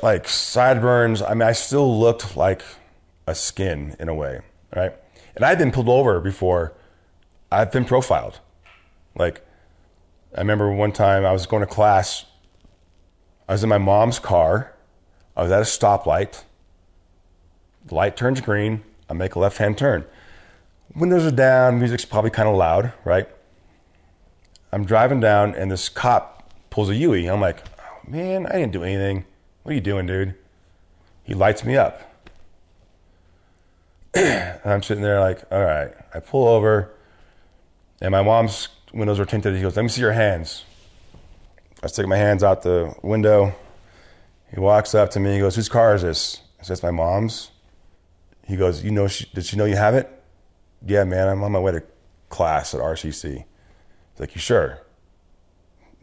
like sideburns. I mean, I still looked like a skin in a way, right? And I'd been pulled over before. I've been profiled. Like, I remember one time I was going to class. I was in my mom's car. I was at a stoplight. The light turns green. I make a left-hand turn. Windows are down. Music's probably kind of loud, right? I'm driving down, and this cop pulls a Yui. I'm like, oh, man, I didn't do anything. What are you doing, dude? He lights me up. And I'm sitting there like, all right. I pull over, and my mom's windows were tinted. He goes, let me see your hands. I stick my hands out the window. He walks up to me. He goes, whose car is this? I said, it's my mom's. He goes, did she know you have it? Yeah, man, I'm on my way to class at RCC. He's like, you sure?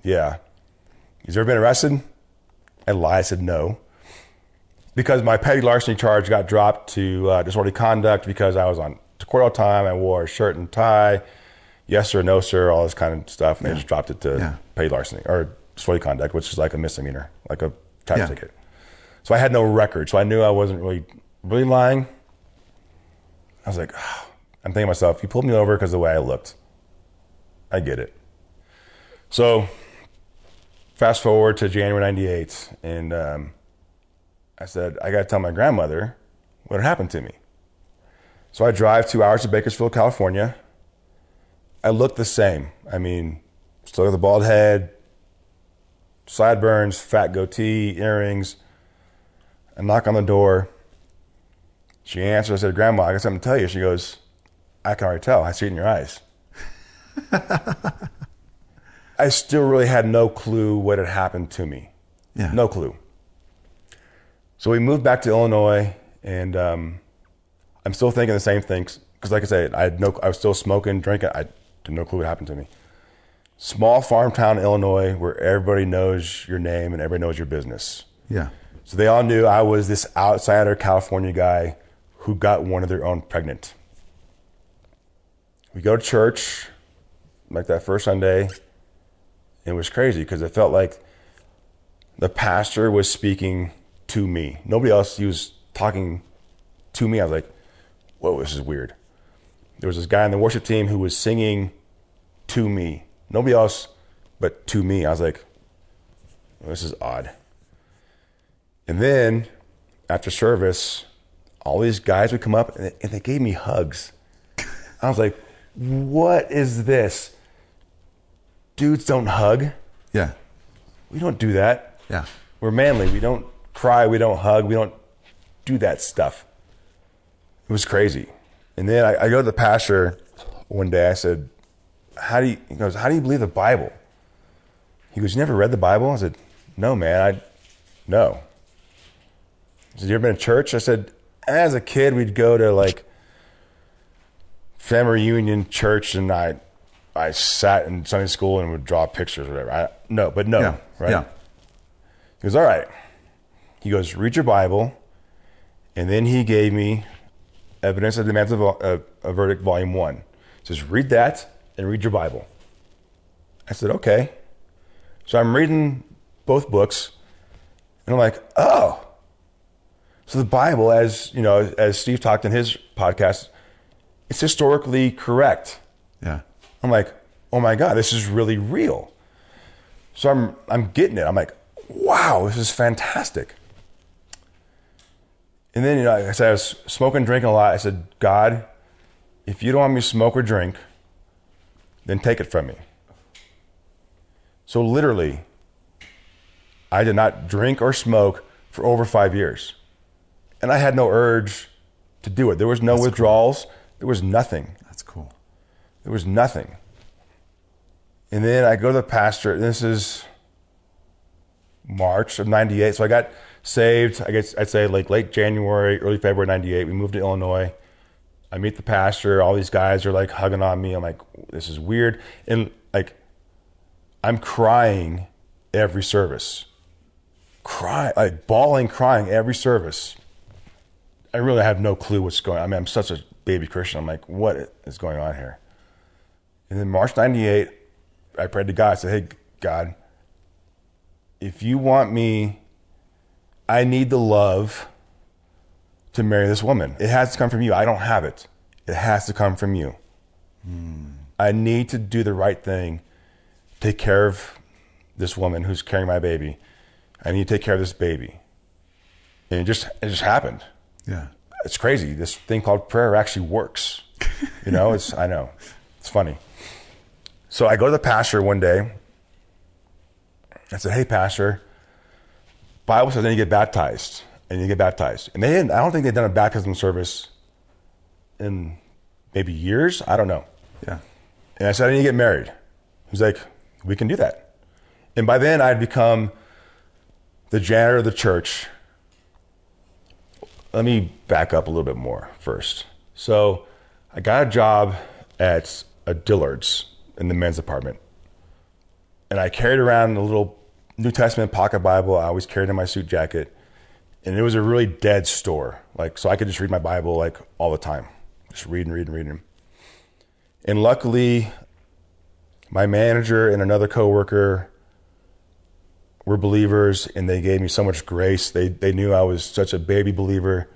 Yeah. Has you ever been arrested? I lied. I said no. Because my petty larceny charge got dropped to disorderly conduct because I was on to court all the time. I wore a shirt and tie. Yes, sir, no, sir, all this kind of stuff. And they just dropped it to petty larceny or disorderly conduct, which is like a misdemeanor, like a traffic ticket. So I had no record. So I knew I wasn't really lying. I was like, oh. I'm thinking to myself, you pulled me over because of the way I looked. I get it. So fast forward to January 98, and I said, I got to tell my grandmother what had happened to me. So I drive 2 hours to Bakersfield, California. I look the same. I mean, still got the bald head, sideburns, fat goatee, earrings. I knock on the door. She answers. I said, Grandma, I got something to tell you. She goes, I can already tell. I see it in your eyes. I still really had no clue what had happened to me. Yeah. No clue. So we moved back to Illinois, and I'm still thinking the same things. Because like I said, I was still smoking, drinking. I had no clue what happened to me. Small farm town, Illinois, where everybody knows your name and everybody knows your business. Yeah. So they all knew I was this outsider California guy who got one of their own pregnant. We go to church, like that first Sunday. It was crazy because it felt like the pastor was speaking to me. Nobody else, he was talking to me. I was like, whoa, this is weird. There was this guy on the worship team who was singing to me. Nobody else but to me. I was like, well, this is odd. And then after service, all these guys would come up and they gave me hugs. I was like, what is this? Dudes don't hug. Yeah. We don't do that. Yeah. We're manly. We don't cry. We don't hug. We don't do that stuff. It was crazy. And then I go to the pastor one day. I said, he goes, how do you believe the Bible? He goes, you never read the Bible? I said, no, man. No. He said, you ever been to church? I said, as a kid, we'd go to like family reunion church, and I sat in Sunday school and would draw pictures or whatever. No, right? Yeah. He goes, all right. He goes, read your Bible. And then he gave me Evidence that Demands a Verdict, Volume 1. He says, read that and read your Bible. I said, okay. So I'm reading both books, and I'm like, oh. So the Bible, as you know, as Steve talked in his podcast, it's historically correct. Yeah. I'm like, oh my God, this is really real. So I'm getting it. I'm like, wow, this is fantastic. And then, like I said, I was smoking, drinking a lot. I said, God, if you don't want me to smoke or drink, then take it from me. So literally, I did not drink or smoke for over 5 years. And I had no urge to do it. There was no withdrawals. Cool. There was nothing. That's cool. There was nothing. And then I go to the pastor. This is March of 98. So I got saved, I guess I'd say like late January, early February 98. We moved to Illinois. I meet the pastor. All these guys are like hugging on me. I'm like, this is weird. And like, I'm crying every service. Like bawling, crying every service. I really have no clue what's going on. I mean, I'm such a baby Christian. I'm like, what is going on here? And then March 98, I prayed to God. I said, hey, God, if you want me I need the love to marry this woman. It has to come from you. I don't have it. It has to come from you. I need to do the right thing, take care of this woman who's carrying my baby. I need to take care of this baby. And it just happened. Yeah. It's crazy. This thing called prayer actually works. I know. It's funny. So I go to the pastor one day. I said, hey, pastor, Bible says I need to get baptized. I need to get baptized. And I don't think they'd done a baptism service in maybe years. I don't know. Yeah. And I said, I need to get married. He's like, we can do that. And by then I'd become the janitor of the church. Let me back up a little bit more first. So I got a job at a Dillard's in the men's department. And I carried around a little New Testament pocket Bible I always carried in my suit jacket. And it was a really dead store. So I could just read my Bible all the time. Just reading. And luckily, my manager and another coworker were believers, and they gave me so much grace. They knew I was such a baby believer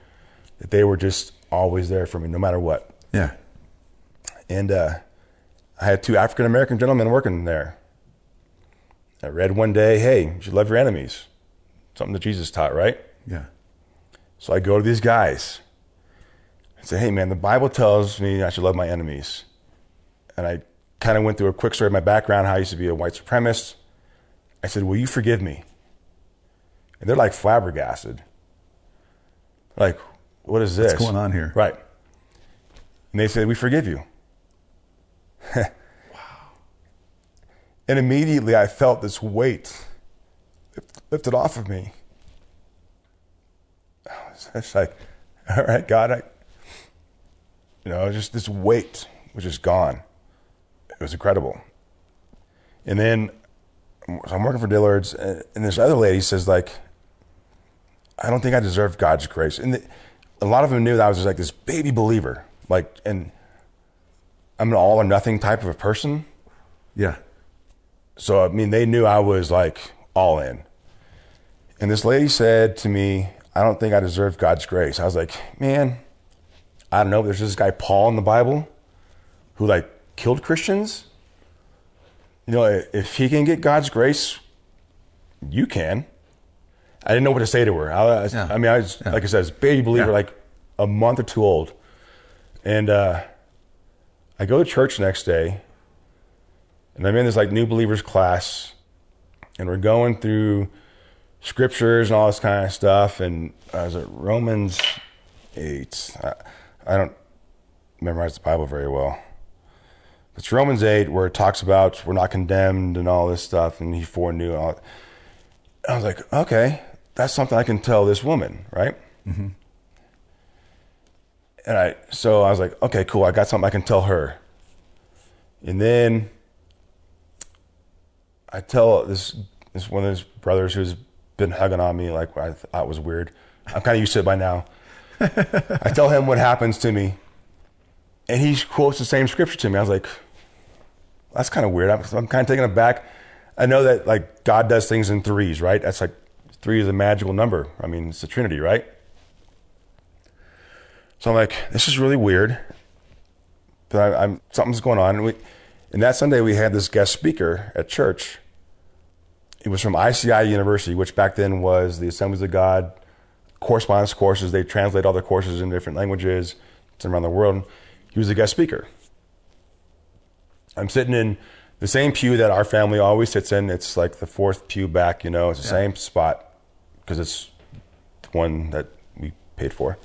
that they were just always there for me, no matter what. Yeah. And I had 2 African-American gentlemen working there. I read one day, hey, you should love your enemies. Something that Jesus taught, right? Yeah. So I go to these guys and say, hey, man, the Bible tells me I should love my enemies. And I kind of went through a quick story of my background, how I used to be a white supremacist. I said, will you forgive me? And they're like flabbergasted. Like, what is this? What's going on here? Right. And they said, we forgive you. Wow. And immediately I felt this weight lifted off of me. It's like, all right, God, just this weight was just gone. It was incredible. And then so I'm working for Dillard's, and this other lady says, I don't think I deserve God's grace. And a lot of them knew that I was just this baby believer, and I'm an all or nothing type of a person. Yeah. So, they knew I was all in. And this lady said to me, I don't think I deserve God's grace. I was like, man, I don't know. There's this guy, Paul, in the Bible who killed Christians. If he can get God's grace, you can. I didn't know what to say to her. I was, like I said, baby believer, a month or 2 old. And I go to church the next day, and I'm in this new believers class, and we're going through scriptures and all this kind of stuff. And I was at Romans 8. I don't memorize the Bible very well. It's Romans 8 where it talks about we're not condemned and all this stuff, and he foreknew. And I was like, okay, that's something I can tell this woman, right? Mm-hmm. And so I was like, okay, cool. I got something I can tell her. And then I tell this one of his brothers who's been hugging on me I thought was weird. I'm kind of used to it by now. I tell him what happens to me, and he quotes the same scripture to me. I was like, that's kind of weird. I'm kind of taken aback. I know that God does things in threes, right? That's 3 is a magical number. It's the Trinity, right? So I'm like, this is really weird. But something's going on. And that Sunday we had this guest speaker at church. It was from ICI University, which back then was the Assemblies of God correspondence courses. They translate all their courses in different languages around the world. He was a guest speaker. I'm sitting in the same pew that our family always sits in. It's the 4th pew back, it's the same spot because it's the one that we paid for.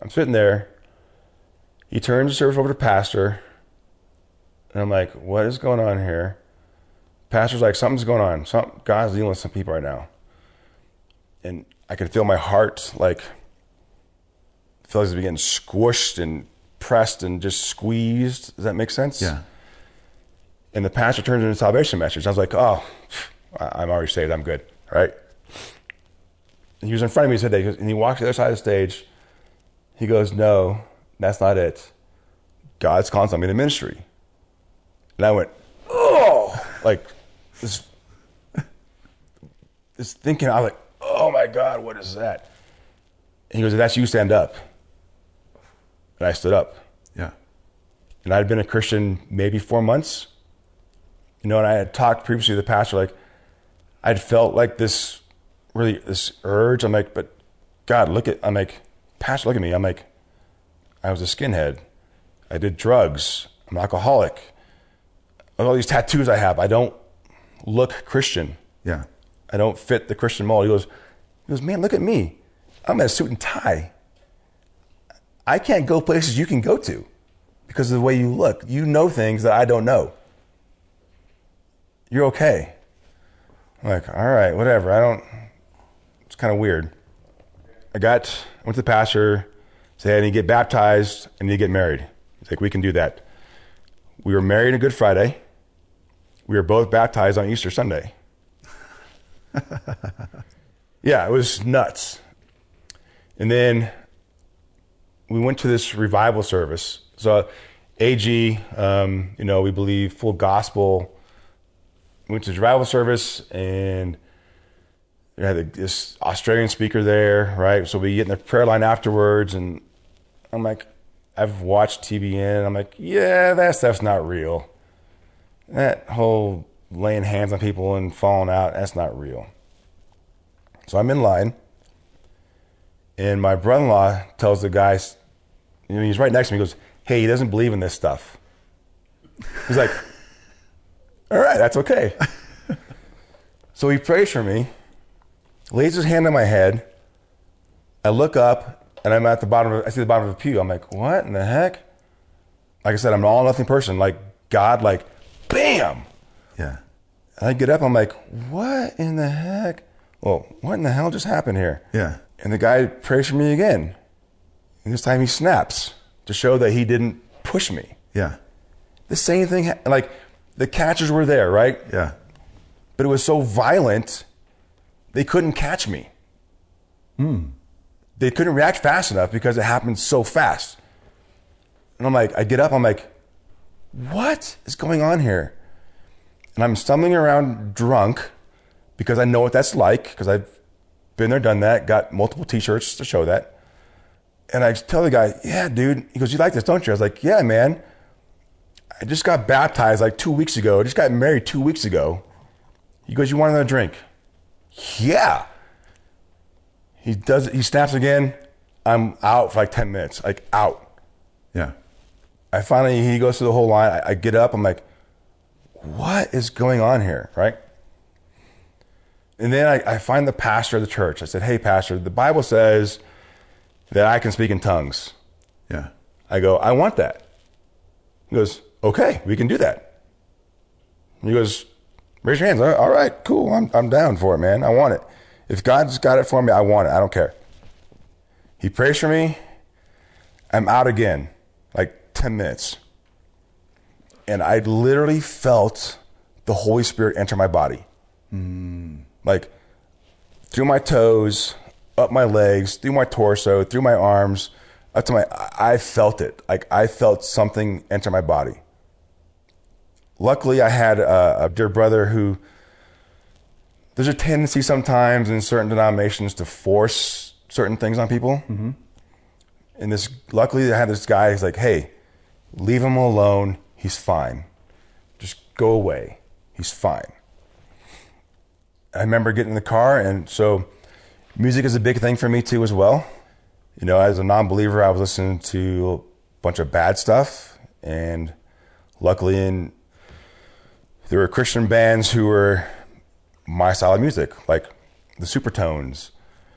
I'm sitting there. He turns the service over to pastor, and I'm like, what is going on here? Pastor's like, something's going on. God's dealing with some people right now. And I could feel my heart feel like it's getting squished and pressed and just squeezed. Does that make sense? Yeah. And the pastor turns in a salvation message. I was like, oh, I'm already saved. I'm good. All right. And he was in front of me. He said that. And he walked to the other side of the stage. He goes, no, that's not it. God's calling somebody to ministry. And I went, oh, this thinking. I was like, oh oh my God, what is that? And he goes, if that's you, stand up. And I stood up. Yeah. And I'd been a Christian maybe 4 months. And I had talked previously to the pastor, like, I'd felt like this urge. I'm like, but God, I'm like, pastor, look at me. I'm like, I was a skinhead. I did drugs. I'm an alcoholic. All these tattoos I have, I don't look Christian. Yeah. I don't fit the Christian mold. He goes, man, look at me. I'm in a suit and tie. I can't go places you can go to because of the way you look. You know things that I don't know. You're okay. I'm like, all right, whatever. It's kind of weird. I went to the pastor, said, I need to get baptized, I need to get married. He's like, we can do that. We were married on Good Friday. We were both baptized on Easter Sunday. Yeah, it was nuts. And then we went to this revival service. So AG, we believe full gospel. We went to this revival service and we had this Australian speaker there, right? So we get in the prayer line afterwards and I'm like, I've watched TBN. I'm like, yeah, that stuff's not real. That whole laying hands on people and falling out, that's not real. So I'm in line and my brother-in-law tells the guys, he's right next to me, he goes, hey, he doesn't believe in this stuff. He's like, all right, that's okay. So he prays for me, lays his hand on my head. I look up and I'm at the bottom I see the bottom of the pew. I'm like, what in the heck? Like I said, I'm an all nothing person. Like God, like, bam. Yeah. And I get up, I'm like, what in the heck? Well, what in the hell just happened here? Yeah. And the guy prays for me again. And this time he snaps to show that he didn't push me. Yeah. The same thing, like the catchers were there, right? Yeah. But it was so violent, they couldn't catch me. They couldn't react fast enough because it happened so fast. And I'm like, I get up, I'm like, what is going on here? And I'm stumbling around drunk because I know what that's like because I've been there, done that, got multiple t-shirts to show that. And I tell the guy, yeah, dude. He goes, you like this, don't you? I was like, yeah, man. I just got baptized like 2 weeks ago. I just got married 2 weeks ago. He goes, you want another drink? Yeah. He does it. He snaps again. I'm out for like 10 minutes, like out. Yeah. He goes through the whole line. I get up. I'm like, what is going on here, right? And then I find the pastor of the church. I said, hey, pastor, the Bible says that I can speak in tongues. Yeah. I go, I want that. He goes, okay, we can do that. He goes, raise your hands. All right, cool. I'm down for it, man. I want it. If God's got it for me, I want it. I don't care. He prays for me. I'm out again, like 10 minutes. And I literally felt the Holy Spirit enter my body. Like through my toes, up my legs, through my torso, through my arms, up to I felt it. Like I felt something enter my body. Luckily, I had a dear brother who, there's a tendency sometimes in certain denominations to force certain things on people. Mm-hmm. And luckily I had this guy, he's like, hey, leave him alone. He's fine. Just go away. He's fine. I remember getting in the car, and so music is a big thing for me too as well. As a non-believer, I was listening to a bunch of bad stuff, and luckily there were Christian bands who were my style of music, like the Supertones,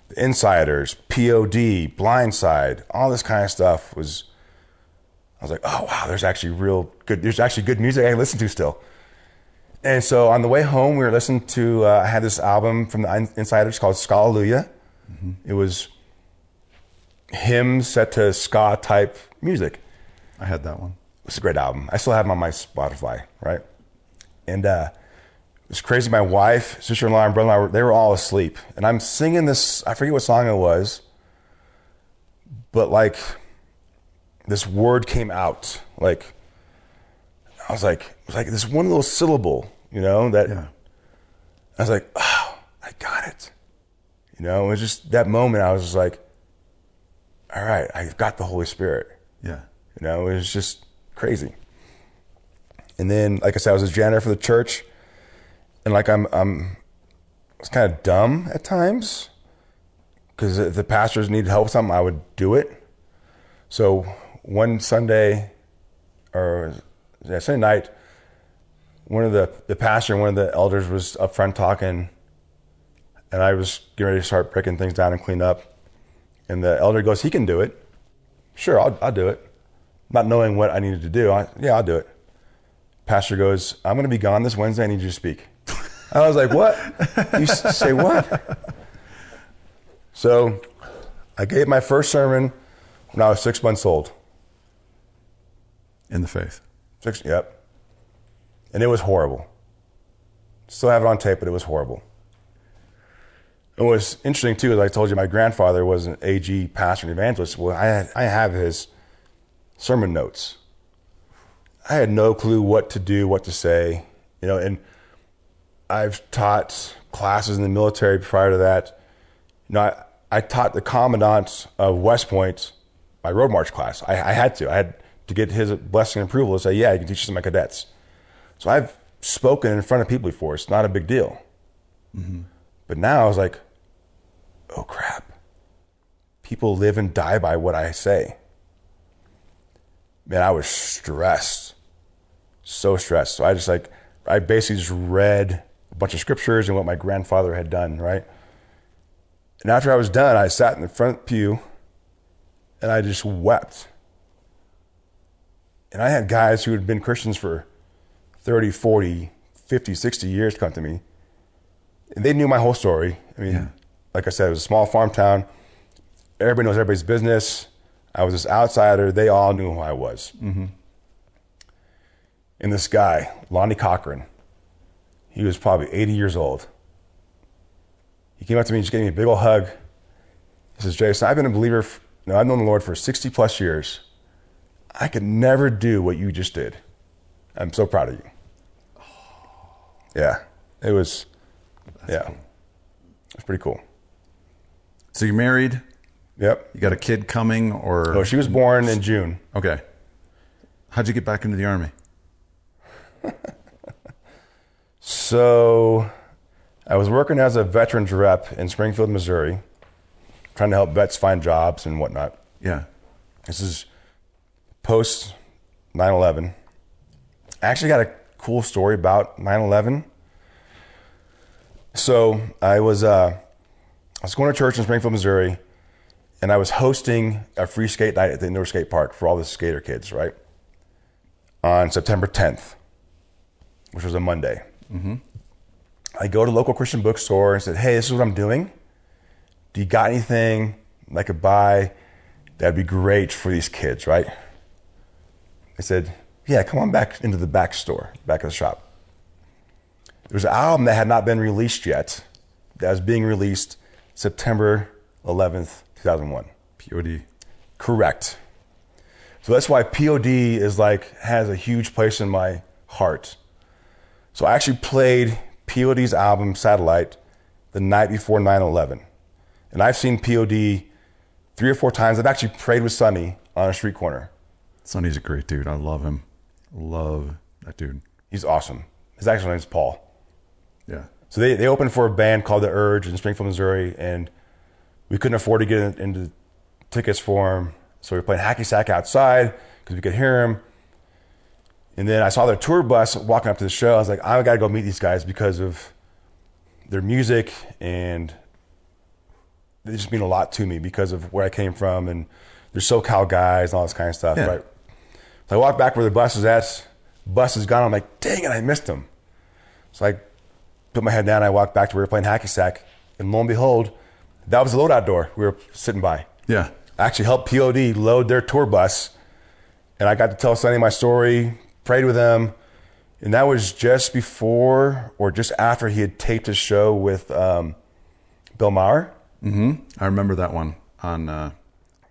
the Insiders, POD, Blindside, all this kind of stuff I was like, oh wow, there's actually good music I can listen to still. And so on the way home, we were listening to, I had this album from the Insiders called Scallelujah. Mm-hmm. It was hymns set to ska type music. I had that one. It's a great album. I still have them on my Spotify, right? And it was crazy. My wife, sister-in-law, and brother-in-law, they were all asleep. And I'm singing this, I forget what song it was, but like this word came out. Like, I was like, it was like this one little syllable, that I was like, oh, I got it. You know, it was just that moment. I was just like, all right, I've got the Holy Spirit. Yeah. You know, it was just crazy. And then, like I said, I was a janitor for the church, and like I was kind of dumb at times, because if the pastors needed help with something, I would do it. So one Sunday, Sunday night, one of the pastor and one of the elders was up front talking, and I was getting ready to start breaking things down and clean up. And the elder goes, he can do it. Sure, I'll do it. Not knowing what I needed to do. I'll do it. Pastor goes, I'm going to be gone this Wednesday. I need you to speak. I was like, what? You say what? So I gave my first sermon when I was 6 months old. In the faith. Yep. And it was horrible. Still have it on tape, but it was horrible. And what's interesting too is I told you my grandfather was an AG pastor and evangelist. Well, I have his sermon notes. I had no clue what to do, what to say, you know, and I've taught classes in the military prior to that. You know, I taught the commandant of West Point my road march class. I had to get his blessing and approval to say, yeah, you can teach this to my cadets. So I've spoken in front of people before. It's not a big deal. Mm-hmm. But now I was like, oh crap. People live and die by what I say. Man, I was stressed. So stressed. So I basically just read a bunch of scriptures and what my grandfather had done, right? And after I was done, I sat in the front pew and I just wept. And I had guys who had been Christians for 30, 40, 50, 60 years come to me. And they knew my whole story. I mean, like I said, it was a small farm town. Everybody knows everybody's business. I was this outsider. They all knew who I was. Mm-hmm. And this guy, Lonnie Cochran, he was probably 80 years old. He came up to me and just gave me a big old hug. He says, Jason, I've been a believer. I've known the Lord for 60 plus years. I could never do what you just did. I'm so proud of you. Yeah, it was, cool. It was pretty cool. So you're married? Yep. You got a kid coming or? No, she was born in June. Okay. How'd you get back into the Army? So I was working as a veterans rep in Springfield, Missouri, trying to help vets find jobs and whatnot. Yeah. This is post 9/11. I actually got a cool story about 9/11. So I was going to church in Springfield, Missouri, and I was hosting a free skate night at the indoor skate park for all the skater kids, right? On September 10th, which was a Monday. Mm-hmm. I go to the local Christian bookstore and said, hey, this is what I'm doing. Do you got anything I could buy that'd be great for these kids, right? They said, yeah, come on back into the back store, back of the shop. There was an album that had not been released yet that was being released September 11th, 2001. POD. Correct. So that's why POD is has a huge place in my heart. So I actually played POD's album, Satellite, the night before 9/11. And I've seen POD 3 or 4 times. I've actually prayed with Sonny on a street corner. Sonny's a great dude. I love him. Love that dude. He's awesome. His actual name is Paul. Yeah. So they opened for a band called The Urge in Springfield, Missouri, and we couldn't afford to get into tickets for him. So we were playing hacky sack outside because we could hear him. And then I saw their tour bus walking up to the show. I was like, I got to go meet these guys because of their music, and they just mean a lot to me because of where I came from, and they're SoCal guys and all this kind of stuff, right? So I walked back where the bus is at. Bus is gone. I'm like, dang it, I missed them. So I put my head down. I walked back to where we were playing hacky sack, and lo and behold, that was the loadout door we were sitting by. Yeah. I actually helped POD load their tour bus, and I got to tell Sonny my story, prayed with him, and that was just before or just after he had taped his show with Bill Maher. Mm-hmm. I remember that one on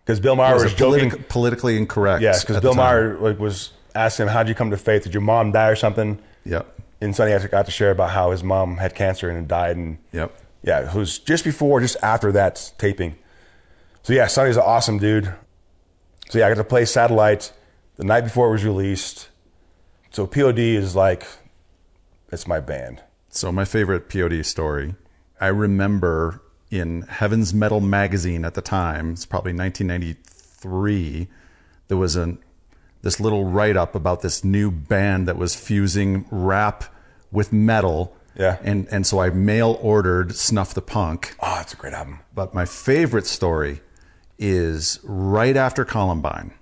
because Bill Maher was joking, politically incorrect. Yes, because Bill Maher was asking him, "How'd you come to faith? Did your mom die or something?" Yep. And Sonny actually got to share about how his mom had cancer and died, and yep. Yeah, it was just before, just after that taping. So yeah, Sonny's an awesome dude. So yeah, I got to play Satellite the night before it was released. So POD is like, it's my band. So my favorite POD story, I remember in Heaven's Metal magazine at the time, it's probably 1993, there was this little write-up about this new band that was fusing rap with metal. Yeah. And so I mail-ordered Snuff the Punk. Oh, it's a great album. But my favorite story is right after Columbine.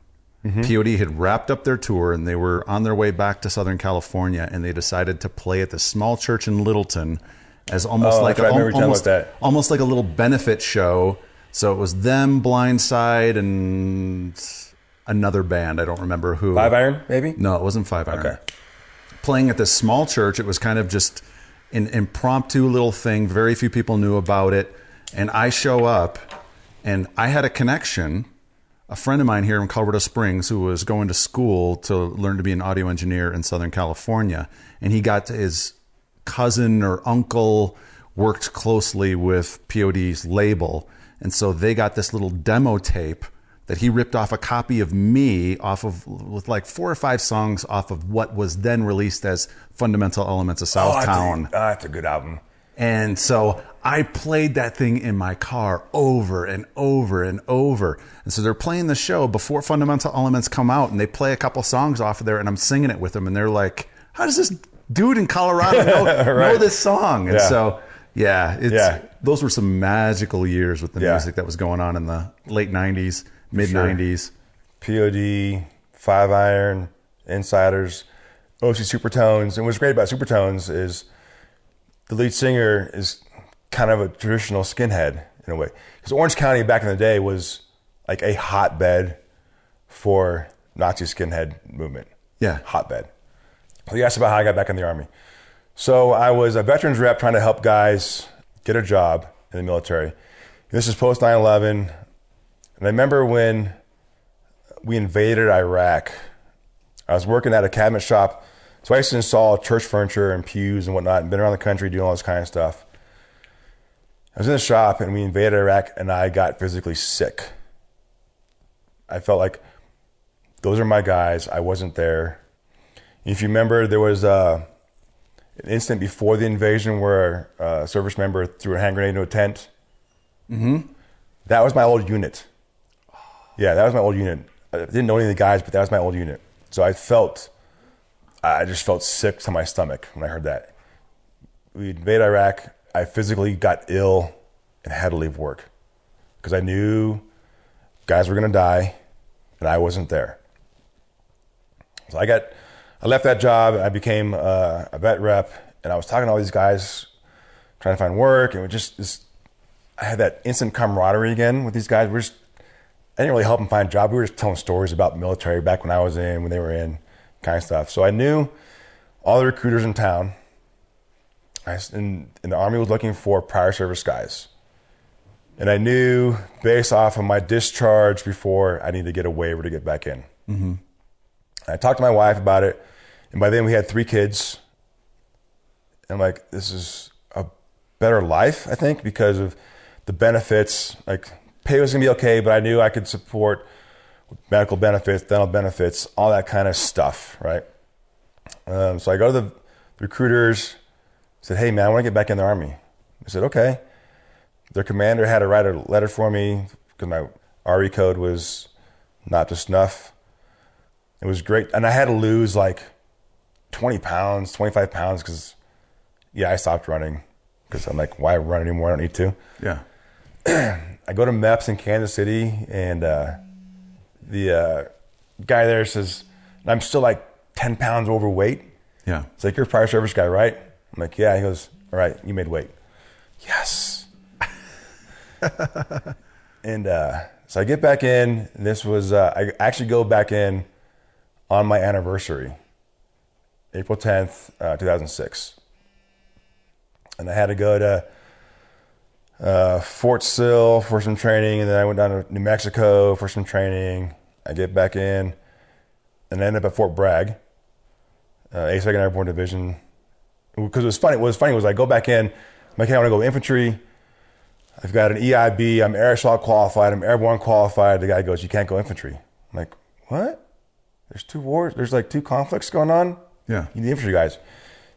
POD had wrapped up their tour and they were on their way back to Southern California, and they decided to play at this small church in Littleton as almost like almost like a little benefit show. So it was them, Blindside, and another band. I don't remember who. Five Iron, maybe? No, it wasn't Five Iron. Okay. Playing at this small church. It was kind of just an impromptu little thing. Very few people knew about it. And I show up, and I had a connection. A friend of mine here in Colorado Springs who was going to school to learn to be an audio engineer in Southern California. And he got his cousin or uncle worked closely with POD's label. And so they got this little demo tape that he ripped off a copy of me with like 4 or 5 songs off of what was then released as Fundamental Elements of Southtown. That's a good album. And so I played that thing in my car over and over and over. And so they're playing the show before Fundamental Elements come out, and they play a couple songs off of there, and I'm singing it with them, and they're like, how does this dude in Colorado know this song? And so, those were some magical years with the music that was going on in the late 90s, mid 90s. POD, Five Iron, Insiders, OC Supertones. And what's great about Supertones is the lead singer is kind of a traditional skinhead in a way. Because Orange County back in the day was like a hotbed for Nazi skinhead movement. Yeah. Hotbed. So you asked about how I got back in the Army. So I was a veterans rep trying to help guys get a job in the military. This is post 9/11. And I remember when we invaded Iraq, I was working at a cabinet shop. So I used to install church furniture and pews and whatnot, and been around the country doing all this kind of stuff. I was in the shop, and we invaded Iraq, and I got physically sick. I felt like those are my guys. I wasn't there. If you remember, there was an incident before the invasion where a service member threw a hand grenade into a tent. Mm-hmm. That was my old unit. Yeah, that was my old unit. I didn't know any of the guys, but that was my old unit. So I just felt sick to my stomach when I heard that. We invaded Iraq. I physically got ill and had to leave work because I knew guys were going to die and I wasn't there. So I left that job. I became a vet rep, and I was talking to all these guys trying to find work, and I had that instant camaraderie again with these guys. I didn't really help them find a job. We were just telling stories about the military back when I was in, when they were in, kind of stuff. So I knew all the recruiters in town, and the Army was looking for prior service guys. And I knew based off of my discharge before, I needed to get a waiver to get back in. Mm-hmm. I talked to my wife about it, and by then we had 3 kids. And I'm like, this is a better life, I think, because of the benefits. Like, pay was going to be okay, but I knew I could support medical benefits, dental benefits, all that kind of stuff, right? So I go to the recruiters, said, hey, man, I want to get back in the Army. I said, okay. Their commander had to write a letter for me because my RE code was not to snuff. It was great. And I had to lose like 20 pounds, 25 pounds because, I stopped running because I'm like, why run anymore? I don't need to. Yeah. I go to MEPS in Kansas City, and the guy there says, I'm still like 10 pounds overweight. Yeah. It's like, you're a prior service guy, right? I'm like, yeah. He goes, all right, you made weight. Yes. And so I get back in, and this was, I actually go back in on my anniversary, April 10th, 2006. And I had to go to Fort Sill for some training, and then I went down to New Mexico for some training. I get back in, and I ended up at Fort Bragg, 82nd Airborne Division. Because what was funny was I go back in, I'm like, hey, I want to go infantry. I've got an EIB. I'm air assault qualified. I'm airborne qualified. The guy goes, you can't go infantry. I'm like, what? There's 2 wars. There's like 2 conflicts going on. Yeah. You need infantry guys.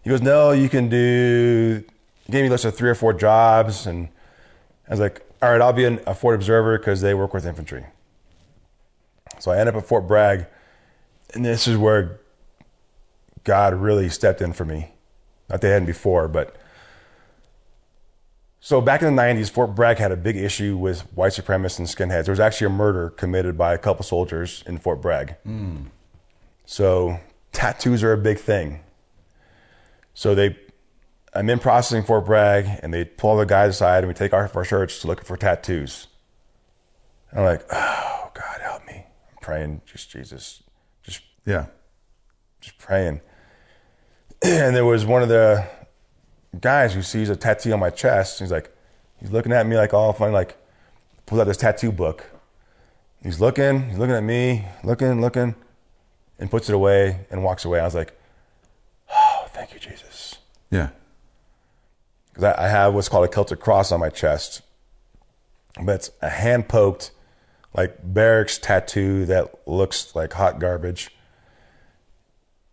He goes, no, you can do. He gave me a list of 3 or 4 jobs, and I was like, all right, I'll be a fort observer because they work with infantry. So I end up at Fort Bragg, and this is where God really stepped in for me. Not that they hadn't before, but. So back in the 90s, Fort Bragg had a big issue with white supremacists and skinheads. There was actually a murder committed by a couple soldiers in Fort Bragg. So tattoos are a big thing. So I'm in processing Fort Bragg, and they pull the guys aside, and we take off our shirts to look for tattoos. And I'm like, oh, God, help me. I'm praying, just Jesus, just praying. And there was one of the guys who sees a tattoo on my chest. He's looking at me like all funny, like pulls out this tattoo book. He's looking at me, looking, and puts it away and walks away. I was like, oh, thank you, Jesus. Yeah. Because I have what's called a Celtic cross on my chest. But it's a hand-poked, like barracks tattoo that looks like hot garbage.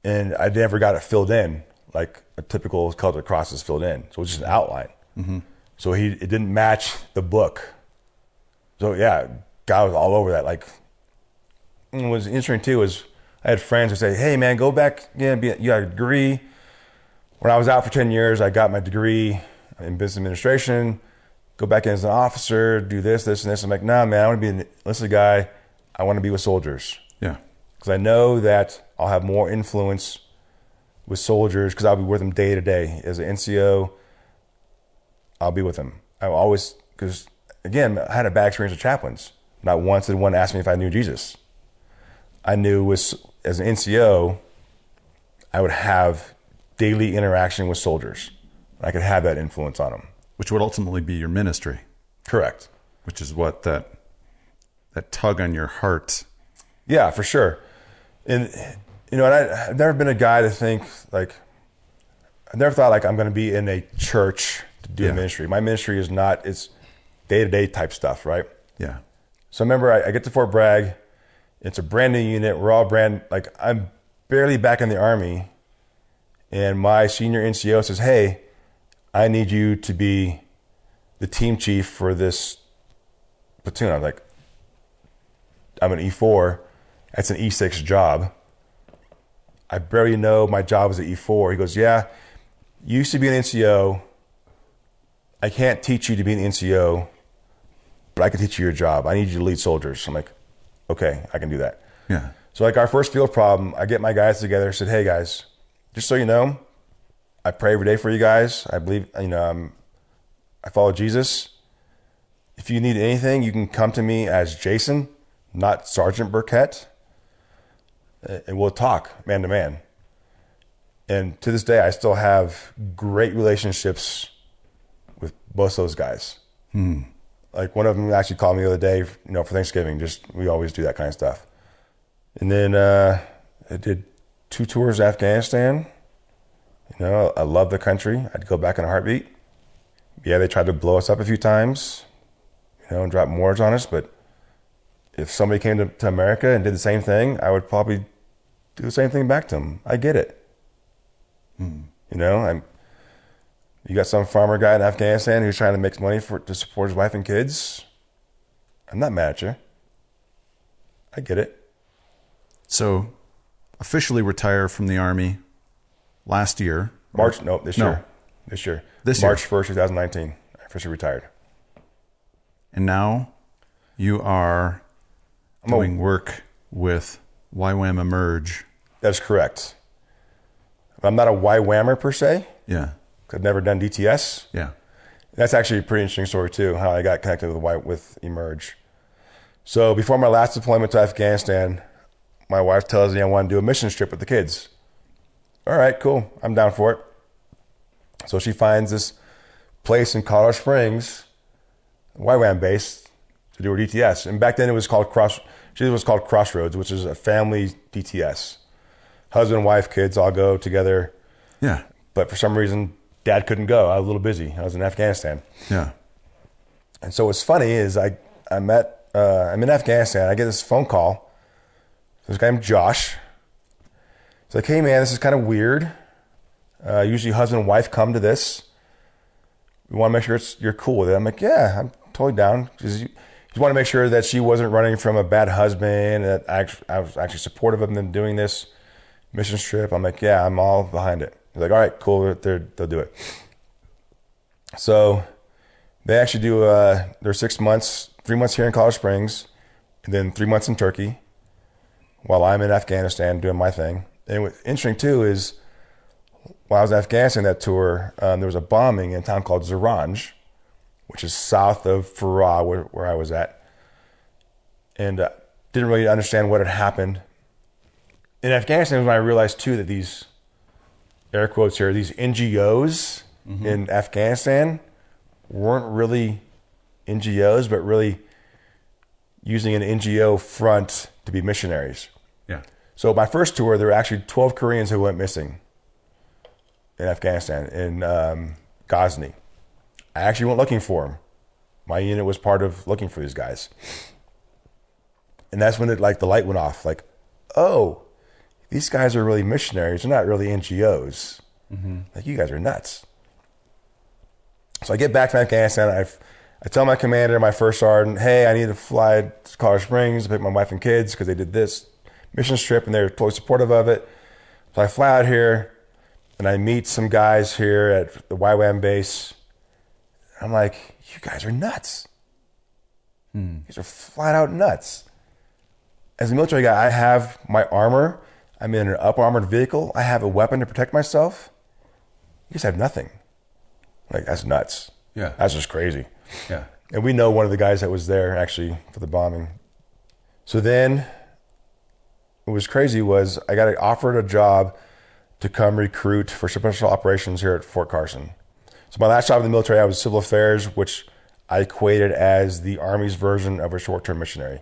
And I never got it filled in like a typical Celtic cross is filled in. So it was just an outline. Mm-hmm. So it didn't match the book. So yeah, God was all over that. Like, what was interesting too was I had friends who say, hey man, go back, you got a degree. When I was out for 10 years, I got my degree in business administration, go back in as an officer, do this, and this. I'm like, nah, man, I want to be an enlisted guy. I want to be with soldiers. Yeah. Because I know that I'll have more influence with soldiers because I'll be with them day to day. As an NCO, I'll be with them. I always, because again, I had a bad experience with chaplains. Not once did one ask me if I knew Jesus. I knew as an NCO, I would have daily interaction with soldiers. I could have that influence on them. Which would ultimately be your ministry. Correct. Which is what that tug on your heart. Yeah, for sure. And and I've never been a guy to think like, I've never thought like I'm going to be in a church to do ministry. My ministry is not, it's day-to-day type stuff, right? Yeah. So I remember I get to Fort Bragg. It's a brand new unit. We're all like I'm barely back in the Army. And my senior NCO says, hey, I need you to be the team chief for this platoon. I'm like, I'm an E4. That's an E6 job. I barely know my job is an E4. He goes, yeah, you used to be an NCO. I can't teach you to be an NCO, but I can teach you your job. I need you to lead soldiers. I'm like, okay, I can do that. Yeah. So like our first field problem, I get my guys together, said, hey guys, just so you know, I pray every day for you guys. I believe, I follow Jesus. If you need anything, you can come to me as Jason, not Sergeant Burkett, and we'll talk man to man. And to this day, I still have great relationships with both those guys. Like one of them actually called me the other day, for Thanksgiving. We always do that kind of stuff. And then I did 2 tours of Afghanistan. I love the country. I'd go back in a heartbeat. Yeah, they tried to blow us up a few times, and drop mortars on us. But if somebody came to America and did the same thing, I would probably do the same thing back to them. I get it. You got some farmer guy in Afghanistan who's trying to make money to support his wife and kids. I'm not mad at you. I get it. So, officially retire from the Army last year. This year. March 1st, 2019. I officially retired. And now you are doing work with YWAM Emerge. That's correct. I'm not a YWAMer per se. Yeah. I've never done DTS. Yeah. That's actually a pretty interesting story too, how I got connected with Emerge. So before my last deployment to Afghanistan, my wife tells me I want to do a mission trip with the kids. All right, cool. I'm down for it. So she finds this place in Colorado Springs, YWAM base, to do her DTS. And back then it was called Crossroads, which is a family DTS. Husband, wife, kids all go together. Yeah. But for some reason, Dad couldn't go. I was a little busy. I was in Afghanistan. Yeah. And so what's funny is I'm in Afghanistan. I get this phone call. This guy named Josh. He's like, hey man, this is kind of weird. Usually husband and wife come to this. We want to make sure you're cool with it. I'm like, yeah, I'm totally down. Because you want to make sure that she wasn't running from a bad husband, and that I was actually supportive of them doing this mission trip. I'm like, yeah, I'm all behind it. He's like, all right, cool, they'll do it. So they actually do their 6 months, 3 months here in Colorado Springs, and then 3 months in Turkey, while I'm in Afghanistan doing my thing. And what's interesting too is, while I was in Afghanistan that tour, there was a bombing in a town called Zaranj, which is south of Farah, where I was at, and didn't really understand what had happened. In Afghanistan was when I realized too that these, air quotes here, these NGOs in Afghanistan weren't really NGOs, but really using an NGO front to be missionaries. Yeah. So my first tour, there were actually 12 Koreans who went missing in Afghanistan, in Ghazni. I actually went looking for them. My unit was part of looking for these guys. And that's when the light went off. Like, oh, these guys are really missionaries. They're not really NGOs. Like, you guys are nuts. So I get back to Afghanistan. I tell my commander, my first sergeant, hey, I need to fly to Colorado Springs to pick my wife and kids because they did this mission trip and they're totally supportive of it. So I fly out here and I meet some guys here at the YWAM base. I'm like, you guys are nuts. These are flat out nuts. As a military guy, I have my armor. I'm in an up armored vehicle. I have a weapon to protect myself. You guys have nothing. Like, that's nuts. Yeah. That's just crazy. Yeah. And we know one of the guys that was there actually for the bombing. So then what was crazy was I got offered a job to come recruit for special operations here at Fort Carson. So my last job in the military, I was civil affairs, which I equated as the Army's version of a short-term missionary.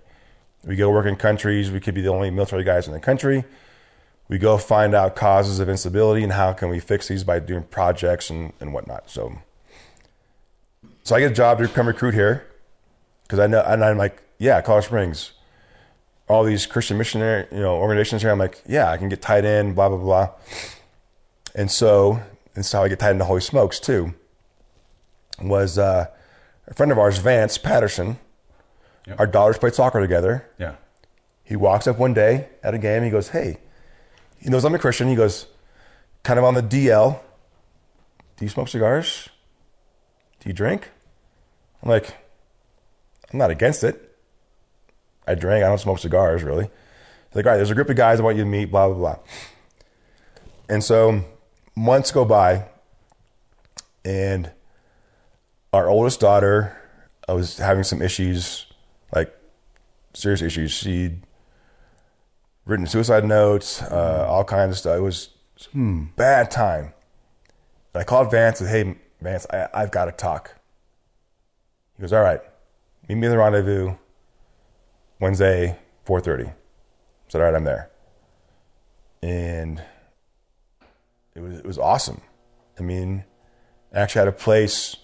We go work in countries. We could be the only military guys in the country. We go find out causes of instability and how can we fix these by doing projects and whatnot. So I get a job to come recruit here because I know, and I'm like, yeah, Colorado Springs, all these Christian missionary, organizations here. I'm like, yeah, I can get tied in, blah, blah, blah. And so that's how I get tied into Holy Smokes too. Was a friend of ours, Vance Patterson. Yep. Our daughters played soccer together. Yeah. He walks up one day at a game. He goes, hey, he knows I'm a Christian. He goes, kind of on the DL, do you smoke cigars? Do you drink? I'm like, I'm not against it. I drink. I don't smoke cigars, really. He's like, all right, there's a group of guys I want you to meet, blah, blah, blah. And so months go by, and our oldest daughter was having some issues, like serious issues. She'd written suicide notes, all kinds of stuff. It was bad time. And I called Vance and said, hey, Vance, I've got to talk. He goes, all right, meet me at the rendezvous Wednesday, 4:30. I said, all right, I'm there. And it was awesome. I mean, I actually had a place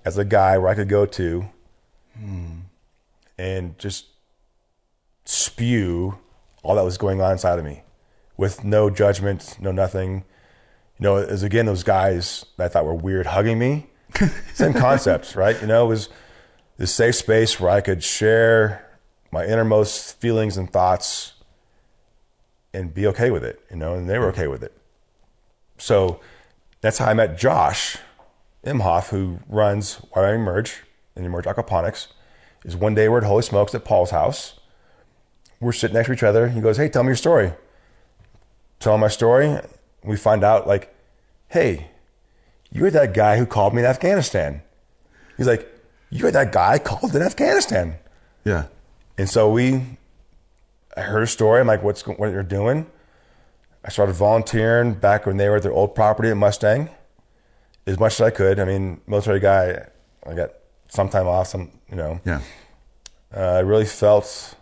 as a guy where I could go to and just spew all that was going on inside of me with no judgment, no nothing. It was, again, those guys that I thought were weird hugging me. Same concept, right? It was this safe space where I could share my innermost feelings and thoughts and be okay with it, and they were okay with it. So that's how I met Josh Imhoff, who runs YWAM Emerge and Emerge Aquaponics. Is one day we're at Holy Smokes at Paul's house. We're sitting next to each other. He goes, hey, tell me your story. Tell him my story. We find out, like, hey, you're that guy who called me in Afghanistan. He's like, you're that guy I called in Afghanistan. Yeah. And so I heard a story. I'm like, what you're doing? I started volunteering back when they were at their old property at Mustang, as much as I could. I mean, military guy, I got some time off, Yeah. I really felt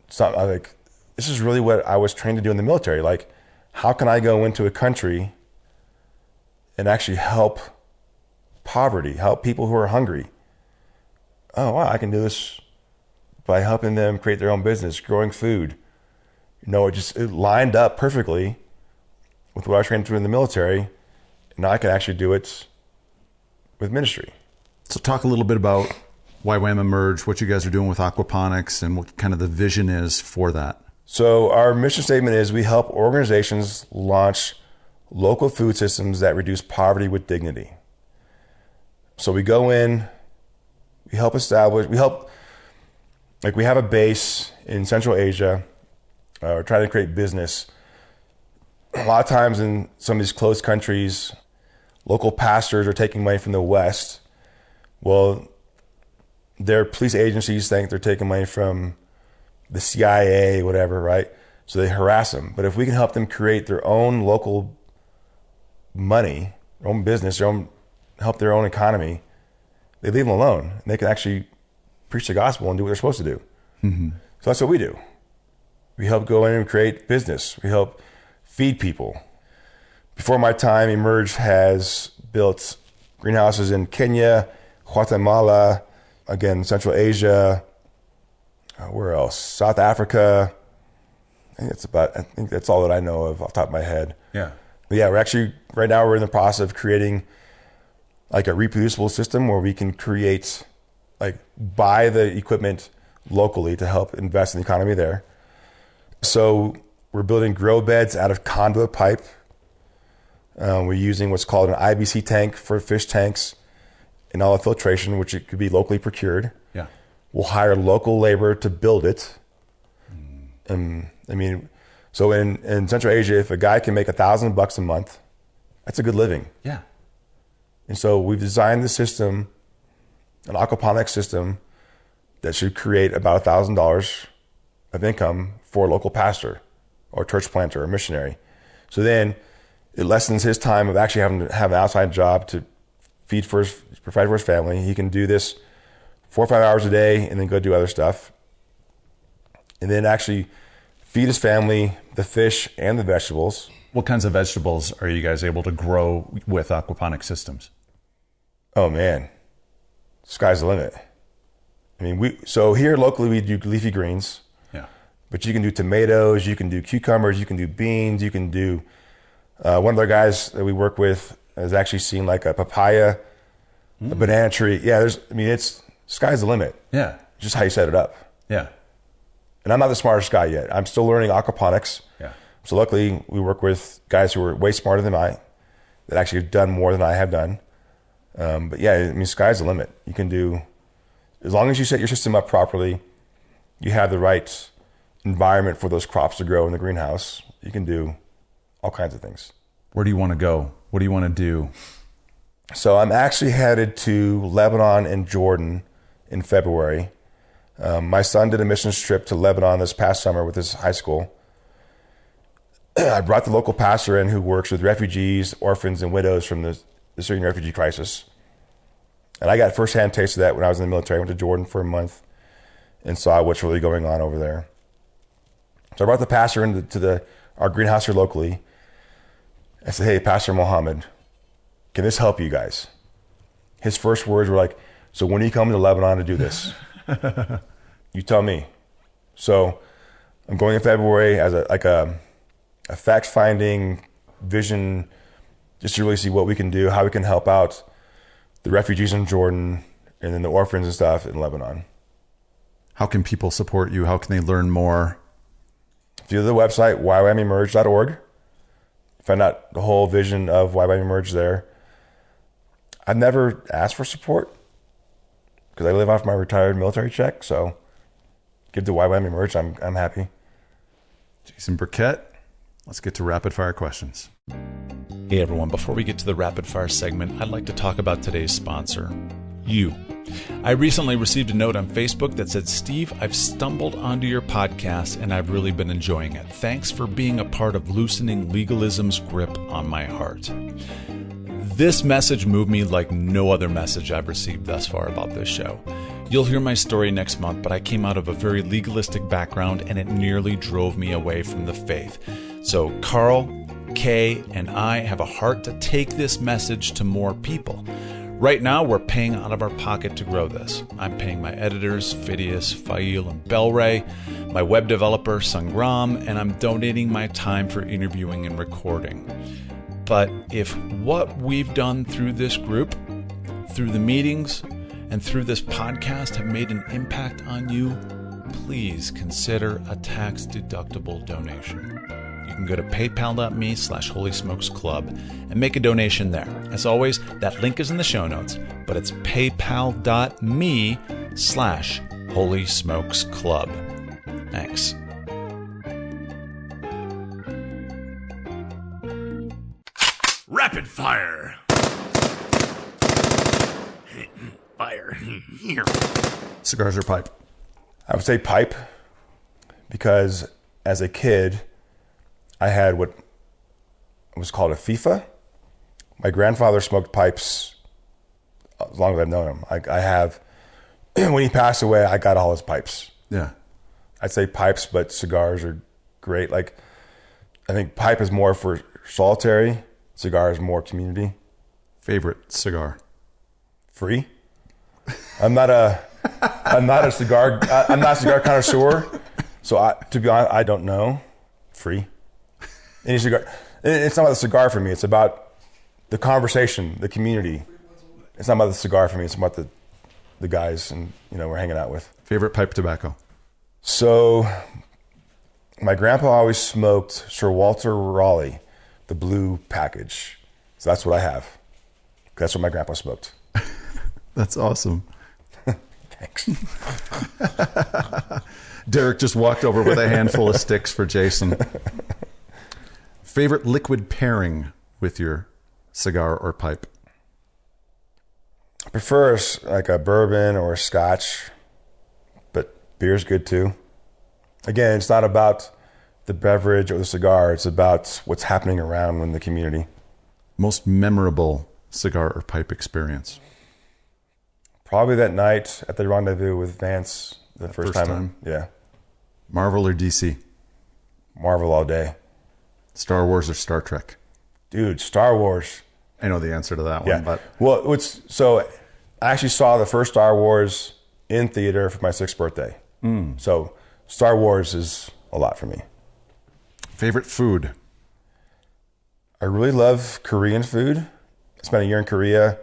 something like, this is really what I was trained to do in the military. Like, how can I go into a country and actually help poverty, help people who are hungry? oh, wow, I can do this by helping them create their own business, growing food. It lined up perfectly with what I was trained through in the military. Now I can actually do it with ministry. So talk a little bit about YWAM Emerge, what you guys are doing with aquaponics, and what kind of the vision is for that. So our mission statement is we help organizations launch local food systems that reduce poverty with dignity. So we go in, we have a base in Central Asia. We're trying to create business. A lot of times in some of these closed countries, local pastors are taking money from the West. Well, their police agencies think they're taking money from the CIA, whatever, right? So they harass them. But if we can help them create their own local money, their own business, help their own economy, they leave them alone. And they can actually preach the gospel and do what they're supposed to do. Mm-hmm. So that's what we do. We help go in and create business. We help feed people. Before my time, Emerge has built greenhouses in Kenya, Guatemala, again, Central Asia, where else? South Africa. I think that's all that I know of off the top of my head. Yeah. But yeah, right now we're in the process of creating like a reproducible system where we can buy the equipment locally to help invest in the economy there. So we're building grow beds out of conduit pipe. We're using what's called an IBC tank for fish tanks and all the filtration, which it could be locally procured. Yeah. We'll hire local labor to build it. So in Central Asia, if a guy can make $1,000 a month, that's a good living. Yeah. And so we've designed the system, an aquaponics system, that should create about $1,000 of income for a local pastor or church planter or missionary. So then it lessens his time of actually having to have an outside job to provide for his family. He can do this 4 or 5 hours a day and then go do other stuff. And then actually feed his family the fish and the vegetables. What kinds of vegetables are you guys able to grow with aquaponic systems? Oh man, sky's the limit. So here locally we do leafy greens. Yeah. But you can do tomatoes, you can do cucumbers, you can do beans, you can do. One of the guys that we work with has actually seen like a papaya, a banana tree. Yeah, sky's the limit. Yeah. Just how you set it up. Yeah. And I'm not the smartest guy yet. I'm still learning aquaponics. Yeah. So luckily we work with guys who are way smarter than I, that actually have done more than I have done. But yeah, sky's the limit. You can do, as long as you set your system up properly, you have the right environment for those crops to grow in the greenhouse, you can do all kinds of things. Where do you want to go? What do you want to do? So I'm actually headed to Lebanon and Jordan in February. My son did a missions trip to Lebanon this past summer with his high school. I brought the local pastor in who works with refugees, orphans, and widows from the Syrian refugee crisis. And I got firsthand taste of that when I was in the military. I went to Jordan for a month and saw what's really going on over there. So I brought the pastor into our greenhouse here locally. I said, hey, Pastor Mohammed, can this help you guys? His first words were like, so when are you coming to Lebanon to do this? You tell me. So I'm going in February as a fact-finding vision, just to really see what we can do, how we can help out the refugees in Jordan and then the orphans and stuff in Lebanon. How can people support you? How can they learn more? Via the website, ywamEmerge.org. Find out the whole vision of YWAM Emerge there. I've never asked for support because I live off my retired military check. So give to YWAM Emerge. I'm happy. Jason Burkett, let's get to rapid fire questions. Hey everyone, before we get to the rapid fire segment, I'd like to talk about today's sponsor, you. I recently received a note on Facebook that said, Steve, I've stumbled onto your podcast and I've really been enjoying it. Thanks for being a part of loosening legalism's grip on my heart. This message moved me like no other message I've received thus far about this show. You'll hear my story next month, but I came out of a very legalistic background and it nearly drove me away from the faith. So Carl, Kay, and I have a heart to take this message to more people. Right now, we're paying out of our pocket to grow this. I'm paying my editors, Phidias, Fail, and Belray, my web developer, Sangram, and I'm donating my time for interviewing and recording. But if what we've done through this group, through the meetings, and through this podcast have made an impact on you, please consider a tax-deductible donation. You can go to paypal.me/holysmokesclub and make a donation there. As always, that link is in the show notes, but it's paypal.me/holysmokesclub. Thanks. Rapid fire. Fire. Here. Cigars or pipe? I would say pipe, because as a kid, I had what was called a FIFA. My grandfather smoked pipes as long as I've known him. I have, when he passed away, I got all his pipes. Yeah. I'd say pipes, but cigars are great. Like, I think pipe is more for solitary, cigar is more community. Favorite cigar? Free. I'm not a cigar connoisseur. So to be honest, I don't know. Free. Any cigar. It's not about the cigar for me. It's about the conversation, the community. It's not about the cigar for me. It's about the guys and we're hanging out with. Favorite pipe tobacco? So my grandpa always smoked Sir Walter Raleigh, the blue package. So that's what I have. That's what my grandpa smoked. That's awesome. Thanks. Derek just walked over with a handful of sticks for Jason. Favorite liquid pairing with your cigar or pipe? I prefer like a bourbon or a scotch, but beer's good too. Again, it's not about the beverage or the cigar. It's about what's happening around in the community. Most memorable cigar or pipe experience? Probably that night at the rendezvous with Vance the first time. Yeah. Marvel or DC? Marvel all day. Star Wars or Star Trek? Dude, Star Wars. I know the answer to that Yeah. one, but Well, so I actually saw the first Star Wars in theater for my 6th birthday. So Star Wars is a lot for me. favorite food? I really love Korean food. I spent a year in Korea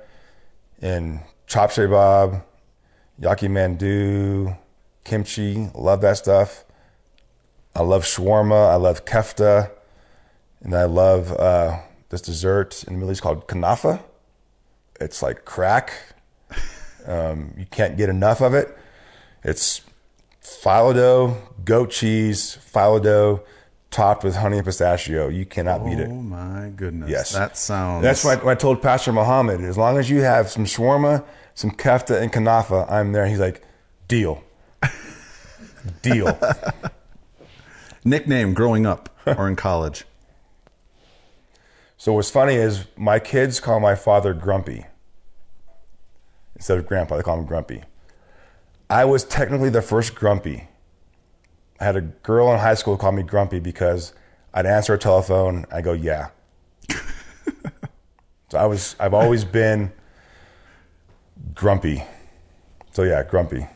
in chop bob, yaki mandu, kimchi. Love that stuff. I love shawarma. I love kefta. And I love this dessert in the Middle East called kanafa. It's like crack. You can't get enough of it. It's phyllo dough, goat cheese, phyllo dough, topped with honey and pistachio. You cannot beat it. Oh my goodness. Yes. That sounds... That's what I told Pastor Muhammad. As long as you have some shawarma, some kefta, and kanafa, I'm there. He's like, deal. Deal. Nickname growing up or in college? So what's funny is my kids call my father Grumpy. Instead of Grandpa, they call him Grumpy. I was technically the first Grumpy. I had a girl in high school call me Grumpy because I'd answer a telephone, I go, yeah. So I've always been Grumpy. So yeah, Grumpy.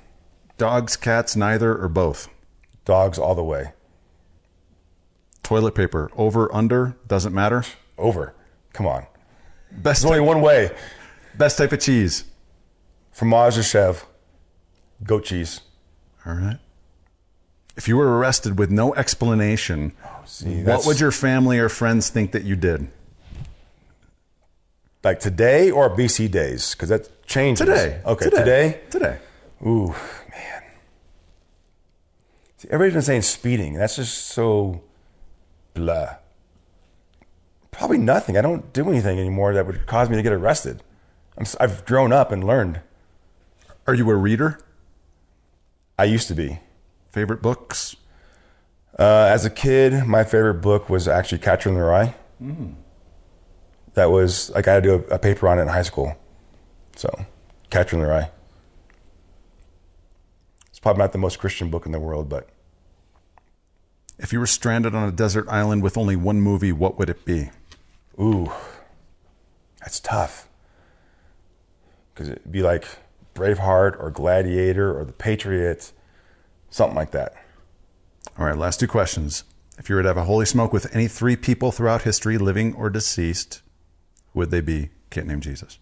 Dogs, cats, neither, or both? Dogs all the way. Toilet paper, over, under, doesn't matter? Over. Come on. Best There's only one way. Best type of cheese? Fromage de chèvre. Goat cheese. All right. If you were arrested with no explanation, what would your family or friends think that you did? Like today or BC days? Because that changes. Today. Okay, today? Today. Ooh, man. See, everybody's been saying speeding. That's just so blah. Probably nothing. I don't do anything anymore that would cause me to get arrested. I've grown up and learned. Are you a reader? I used to be. Favorite books? As a kid, my favorite book was actually Catcher in the Rye. That was, like, I had to do a paper on it in high school. So, Catcher in the Rye. It's probably not the most Christian book in the world, but... If you were stranded on a desert island with only one movie, what would it be? Ooh, that's tough. because it'd be like Braveheart or Gladiator or The Patriot, something like that. All right, last two questions. If you were to have a holy smoke with any three people throughout history, living or deceased, who would they be? Kid named Jesus.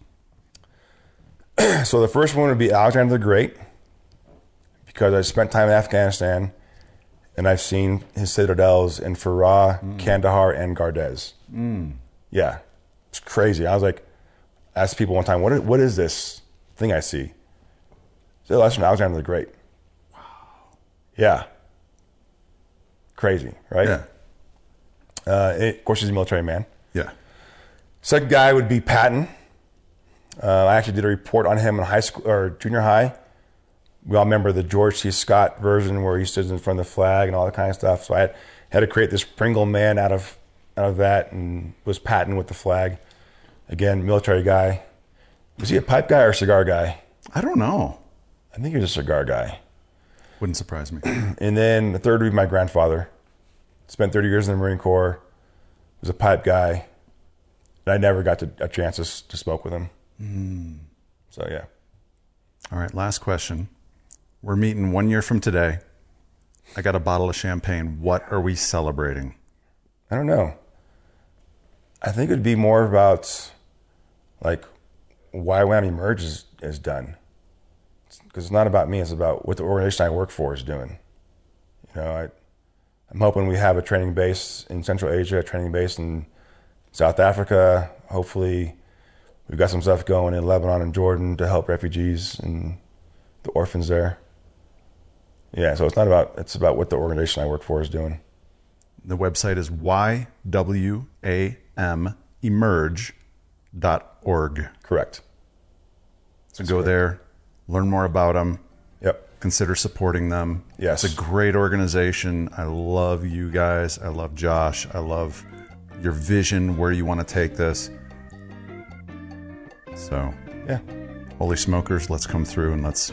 So the first one would be Alexander the Great, because I spent time in Afghanistan and I've seen his citadels in Farah, Kandahar, and Gardez. Yeah, it's crazy. I was like, asked people one time, what is this thing I see? So that's from Alexander the Great. Wow. Yeah. Crazy, right? Yeah. Of course, he's a military man. Yeah. Second guy would be Patton. I actually did a report on him in high school or junior high. We all remember the George C. Scott version where he stood in front of the flag and all that kind of stuff. So I had to create this Pringle man out of that, and was Patton with the flag. Again, military guy. Was he a pipe guy or a cigar guy? I don't know. I think he was a cigar guy. Wouldn't surprise me. And then the third would be my grandfather. Spent 30 years in the Marine Corps. Was a pipe guy. And I never got a chance to smoke with him. So, yeah. All right, last question. We're meeting 1 year from today. I got a bottle of champagne. What are we celebrating? I don't know. I think it would be more about, like, why Wham Emerge is done. Because it's not about me. It's about what the organization I work for is doing. You know, I'm hoping we have a training base in Central Asia, a training base in South Africa. Hopefully, we've got some stuff going in Lebanon and Jordan to help refugees and the orphans there. Yeah, so it's about what the organization I work for is doing. The website is ywamemerge.org. Correct. So go there, learn more about them. Yep. Consider supporting them. Yes. It's a great organization. I love you guys. I love Josh. I love your vision, where you want to take this. So, yeah. Holy Smokers, let's come through and let's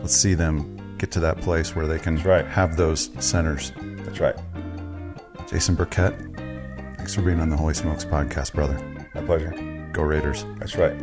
see them get to that place where they can have those centers. That's right. Jason Burkett, thanks for being on the Holy Smokes podcast, brother. My pleasure. Go Raiders. That's right.